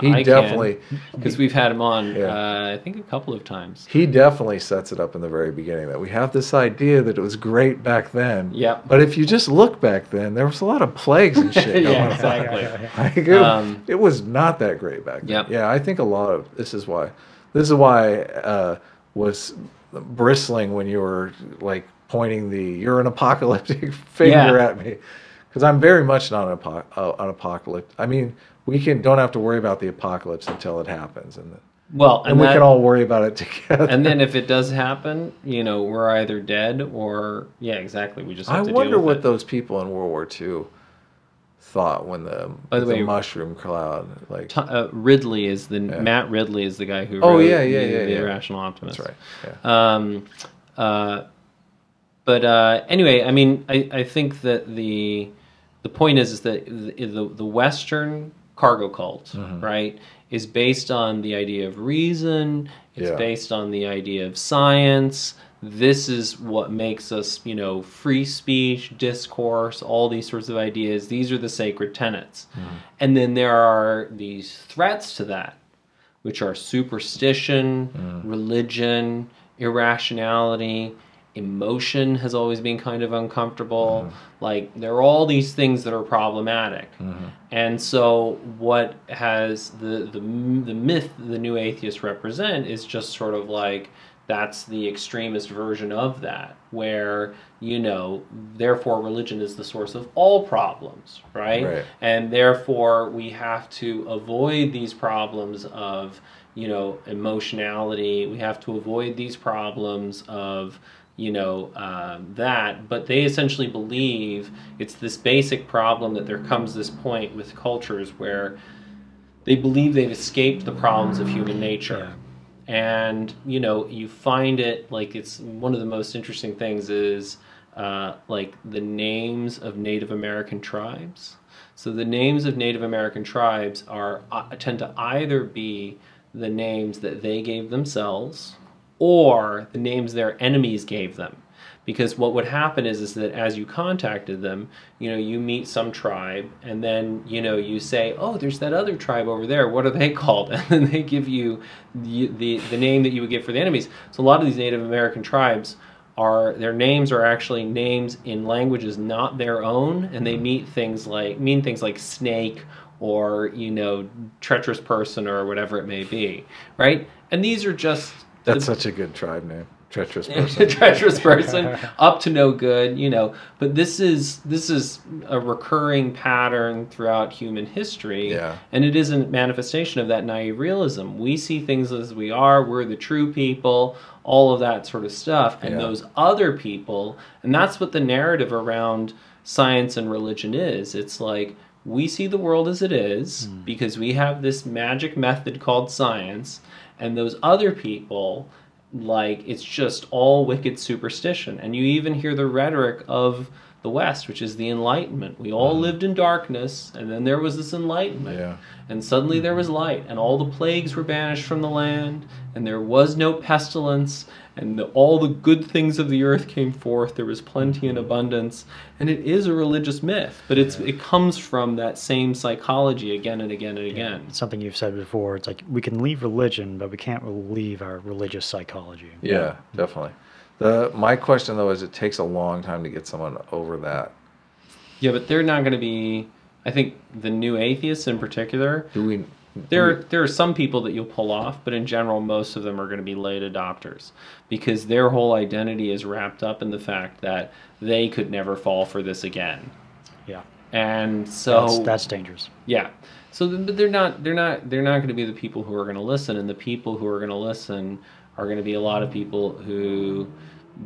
he definitely... Because we've had him on, I think, a couple of times. He definitely sets it up in the very beginning that we have this idea that it was great back then. Yeah. But if you just look back then, there was a lot of plagues and shit going on. Exactly. Like it was not that great back then. Yeah, I think a lot of this is why I was bristling when you were like pointing you're an apocalyptic figure at me, because I'm very much not an apocalypse. I mean, we don't have to worry about the apocalypse until it happens, and we can all worry about it together. And then if it does happen, we're either dead or we just have to deal with it. I wonder what those people in World War II thought when the mushroom cloud, like Ridley is Matt Ridley is the guy who wrote the Irrational Optimist. That's right. But anyway, I mean, I think that the point is that the Western cargo cult, right, is based on the idea of reason. It's based on the idea of science. This is what makes us, free speech, discourse, all these sorts of ideas. These are the sacred tenets. And then there are these threats to that, which are superstition, religion, irrationality, emotion has always been kind of uncomfortable. Like, there are all these things that are problematic. And so what has the myth the new atheists represent is just sort of like, that's the extremist version of that, where, therefore religion is the source of all problems, right? And therefore we have to avoid these problems of, emotionality. We have to avoid these problems of, that. But they essentially believe it's this basic problem that there comes this point with cultures where they believe they've escaped the problems of human nature. And, you know, you find it, like, it's one of the most interesting things is, like, the names of Native American tribes. So the names of Native American tribes tend to either be the names that they gave themselves or the names their enemies gave them. Because what would happen is that as you contacted them, you know, you meet some tribe, and then, you know, you say, oh, there's that other tribe over there. What are they called? And then they give you the name that you would give for the enemies. So a lot of these Native American tribes their names are actually names in languages not their own, and they mean things like snake or, you know, treacherous person or whatever it may be, right? And these are just... That's such a good tribe name. Treacherous person. Treacherous person, up to no good, you know. But this is a recurring pattern throughout human history, and it is a manifestation of that naive realism. We see things as we are. We're the true people, all of that sort of stuff, and those other people, and that's what the narrative around science and religion is. It's like, we see the world as it is because we have this magic method called science, and those other people, like, it's just all wicked superstition. And you even hear the rhetoric of the West, which is the Enlightenment. We all lived in darkness, and then there was this enlightenment, and suddenly there was light, and all the plagues were banished from the land, and there was no pestilence, and all the good things of the earth came forth. There was plenty and abundance, and it is a religious myth, but it comes from that same psychology again and again and again. It's something you've said before. It's like, we can leave religion, but we can't leave our religious psychology. Yeah, definitely. My question, though, is it takes a long time to get someone over that. Yeah, but they're not going to be... I think the new atheists in particular... There are some people that you'll pull off, but in general, most of them are going to be late adopters because their whole identity is wrapped up in the fact that they could never fall for this again. Yeah, and so that's dangerous. Yeah, so but they're not going to be the people who are going to listen, and the people who are going to listen are going to be a lot of people who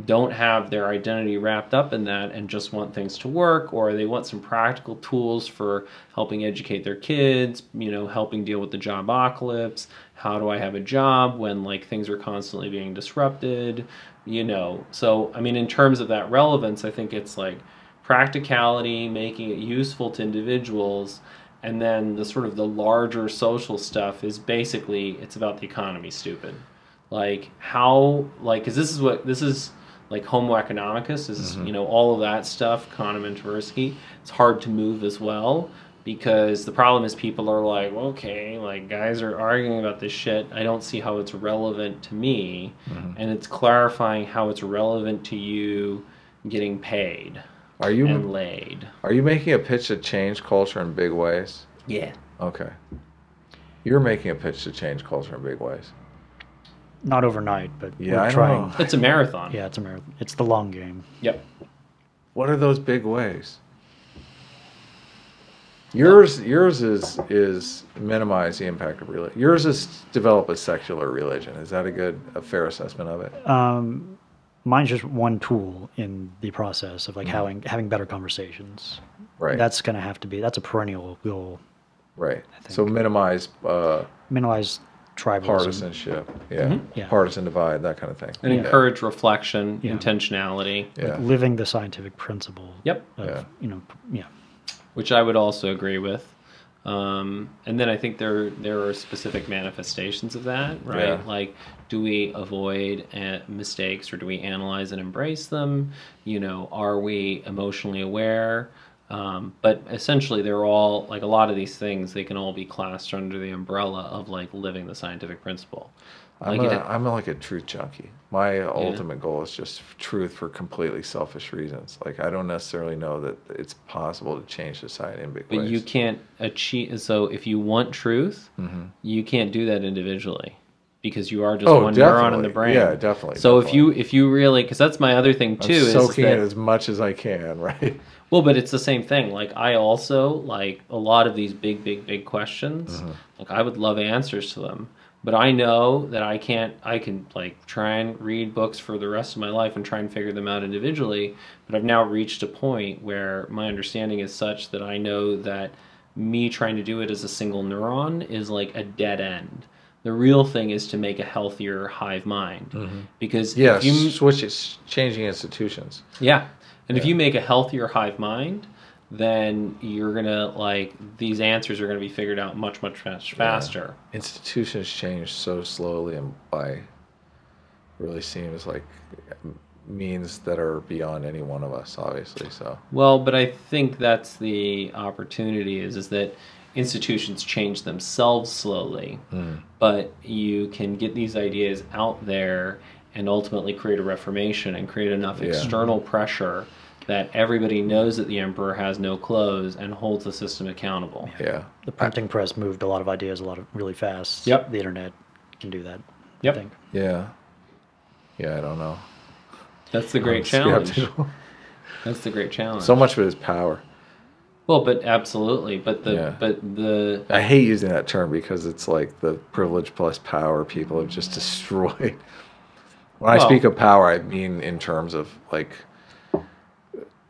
don't have their identity wrapped up in that and just want things to work, or they want some practical tools for helping educate their kids, you know, helping deal with the job-ocalypse. How do I have a job when, like, things are constantly being disrupted, you know? So, I mean, in terms of that relevance, I think it's like practicality, making it useful to individuals, and then the sort of the larger social stuff is basically, it's about the economy, stupid. Like, how, like, because this is like Homo economicus, is, you know, all of that stuff, Kahneman, Tversky. It's hard to move as well, because the problem is people are like, okay, like, guys are arguing about this shit. I don't see how it's relevant to me. And it's clarifying how it's relevant to you getting paid and laid. Are you making a pitch to change culture in big ways? Yeah. Okay. You're making a pitch to change culture in big ways. Not overnight, but we're trying. Know. It's a marathon. Yeah, it's a marathon. It's the long game. Yep. What are those big ways? Yours is minimize the impact of religion. Yours is develop a secular religion. Is that a fair assessment of it? Mine's just one tool in the process of, like, having better conversations. Right. That's going to have to be, that's a perennial goal. Right. So minimize tribalism. Partisanship, partisan divide, that kind of thing. And encourage reflection, intentionality. Like living the scientific principle. Yep. Of, you know, Which I would also agree with. And then I think there are specific manifestations of that, right? Yeah. Like, do we avoid mistakes, or do we analyze and embrace them? You know, are we emotionally aware? But essentially, they're all, like, a lot of these things, they can all be classed under the umbrella of, like, living the scientific principle. I'm like a truth junkie. My ultimate goal is just truth for completely selfish reasons. Like, I don't necessarily know that it's possible to change society in big ways. But you can't achieve. So if you want truth, you can't do that individually, because you are just one neuron in the brain. Yeah, definitely. So if you really, because that's my other thing too, I'm soaking in as much as I can, right? Well, but it's the same thing. Like, I also, like, a lot of these big questions. Like, I would love answers to them. But I know that I can, like, try and read books for the rest of my life and try and figure them out individually. But I've now reached a point where my understanding is such that I know that me trying to do it as a single neuron is like a dead end. The real thing is to make a healthier hive mind. Because Yeah, if you changing institutions. yeah, and if Yeah. you make a healthier hive mind, then you're gonna like these answers are gonna be figured out much faster. Institutions change so slowly and by really seems like means that are beyond any one of us, obviously. So Well, but I think that's the opportunity is that institutions change themselves slowly, but you can get these ideas out there and ultimately create a reformation and create enough external pressure that everybody knows that the emperor has no clothes and holds the system accountable. yeah, The printing press moved a lot of ideas really fast. Yep. The internet can do that. Yep. I think. yeah, I don't know. That's the great I'm challenge. skeptical. That's the great challenge. So much of it is power. Well, but absolutely, but Yeah. the I hate using that term because it's like the privilege plus power people have just destroyed. When I Well- speak of power, I mean in terms of like,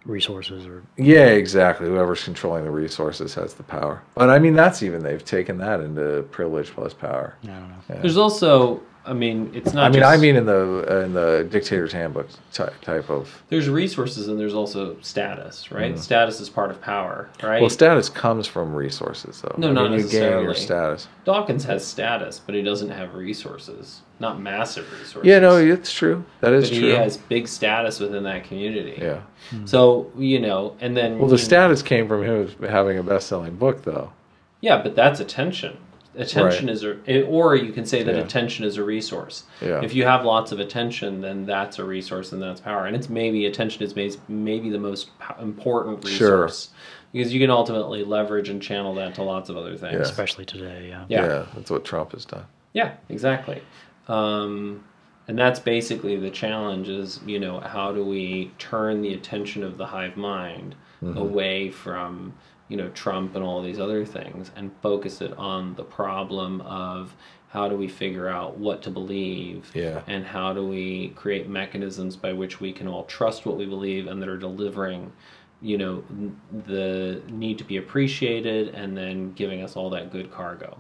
Resources or yeah, exactly. Whoever's controlling the resources has the power. But I mean, they've taken that into privilege plus power. I don't know. Yeah. there's also, I mean, it's not. I just, mean in the dictator's handbook type of. there's resources and there's also status, right? Status is part of power, right? Well, status comes from resources, though. No, I not mean, you gain your necessarily. status. Dawkins has status, but he doesn't have resources, not massive resources. Yeah, no, it's true. That is but true. he has big status within that community. Yeah. So and then Well, the status came from him having a best-selling book, though. Yeah, but that's attention. Attention Right. is or you can say that Yeah. attention is a resource. Yeah. If you have lots of attention, then that's a resource and that's power. And it's maybe attention is maybe the most important Sure. resource because you can ultimately leverage and channel that to lots of other things. Yeah. Especially today, yeah. Yeah. That's what Trump has done. Yeah, exactly. And that's basically the challenge is, how do we turn the attention of the hive mind away from, Trump and all these other things and focus it on the problem of how do we figure out what to believe Yeah. and how do we create mechanisms by which we can all trust what we believe and that are delivering, the need to be appreciated and then giving us all that good cargo.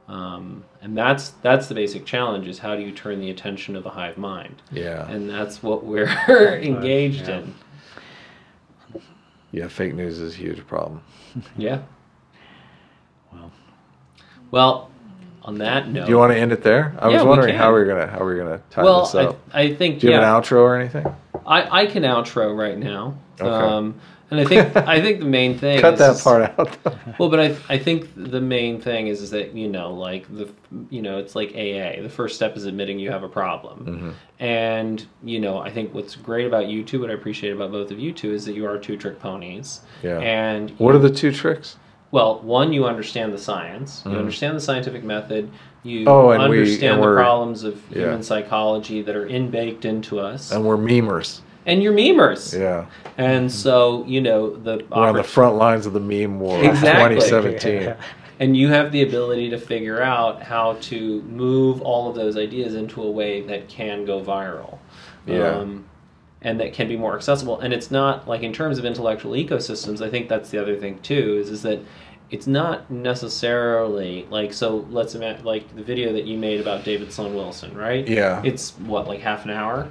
And that's the basic challenge is how do you turn the attention of the hive mind? Yeah. And that's what we're engaged in. Yeah, fake news is a huge problem. Yeah. Well, Well, on that note. Do you want to end it there? I Yeah, was we wondering can. how we're gonna tie this Well, up. I think Do you have an outro or anything? I can outro right now. Okay. And I think the main thing Cut is that part out. Though. Well, but I think the main thing is that it's like AA. The first step is admitting you have a problem, and I think what's great about you two, what I appreciate about both of you two, is that you are two-trick ponies. Yeah. And What are the two tricks? well, one, you understand the science, you understand the scientific method, you And understand the we're- problems of yeah. human psychology that are baked into us, And we're memers. and you're memers. Yeah. And so We're on the front lines of the meme war of Exactly. 2017. And you have the ability to figure out how to move all of those ideas into a way that can go viral. Yeah. And that can be more accessible. And it's not, like in terms of intellectual ecosystems, I think that's the other thing too, is that it's not necessarily, like, so let's imagine, like the video that you made about David Sloan Wilson, right? Yeah. It's, what, like half an hour?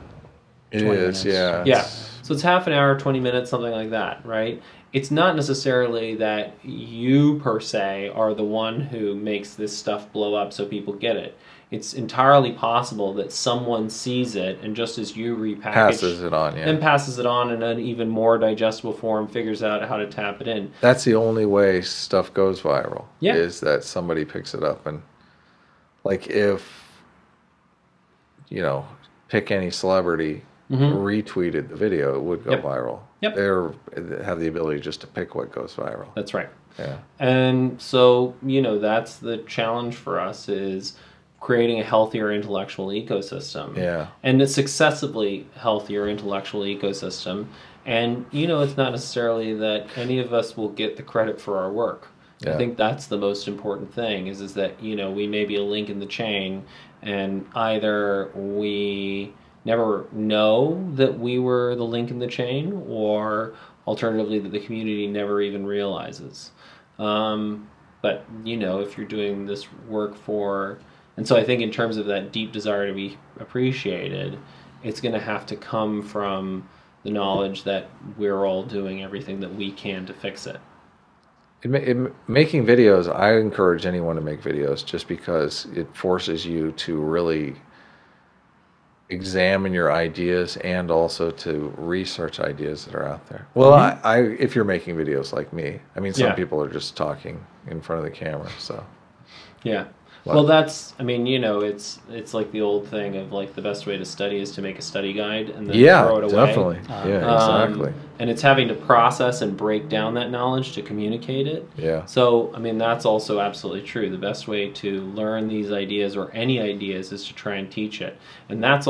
It 20 is, minutes. yeah. Yeah. It's- So it's half an hour, 20 minutes, something like that, right? It's not necessarily that you, per se, are the one who makes this stuff blow up so people get it. It's entirely possible that someone sees it and just as you repackage... Passes it on, yeah. And passes it on in an even more digestible form, figures out how to tap it in. That's the only way stuff goes viral. Yeah. Is that somebody picks it up and, like, if, pick any celebrity retweeted the video, it would go Yep. viral. Yep. They have the ability just to pick what goes viral. That's right. Yeah. And so, that's the challenge for us is creating a healthier intellectual ecosystem. Yeah. And a successively healthier intellectual ecosystem. And, it's not necessarily that any of us will get the credit for our work. I Yeah. think that's the most important thing is that, we may be a link in the chain and either we never know that we were the link in the chain or alternatively that the community never even realizes. But, if you're doing this work for, And so I think in terms of that deep desire to be appreciated, it's going to have to come from the knowledge that we're all doing everything that we can to fix it. Making videos, I encourage anyone to make videos just because it forces you to really examine your ideas and also to research ideas that are out there. Well, if you're making videos like me, I mean, some people are just talking in front of the camera, so. Yeah. Well, that's, I mean, you know, it's like the old thing of like the best way to study is to make a study guide and then throw it away. Definitely. Exactly. And it's having to process and break down that knowledge to communicate it. Yeah. So, I mean, that's also absolutely true. The best way to learn these ideas or any ideas is to try and teach it. And that's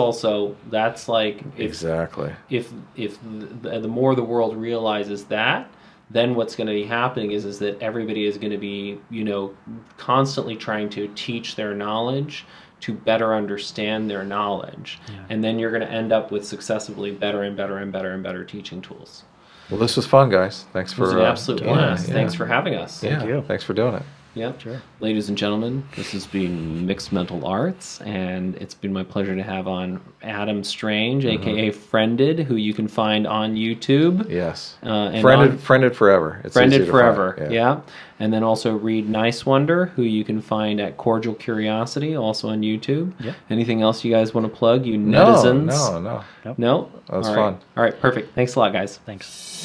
like if the more the world realizes that, then what's going to be happening is that everybody is going to be, you know, constantly trying to teach their knowledge to better understand their knowledge. Yeah. And then you're going to end up with successively better and better and better and better teaching tools. Well, this was fun, guys. Thanks for... It was an absolute blast. Thanks for having us. Thank you. Thanks for doing it. Yeah, sure. Ladies and gentlemen, this has been Mixed Mental Arts, and it's been my pleasure to have on Adam Strange, aka Friended, who you can find on YouTube. Yes. And Friended Forever. It's Friended Forever, yeah. And then also Reid Nicewonder, who you can find at Cordial Curiosity, also on YouTube. Yeah. Anything else you guys want to plug, you netizens? No. No? That was fun. All right, perfect. Thanks a lot, guys. Thanks.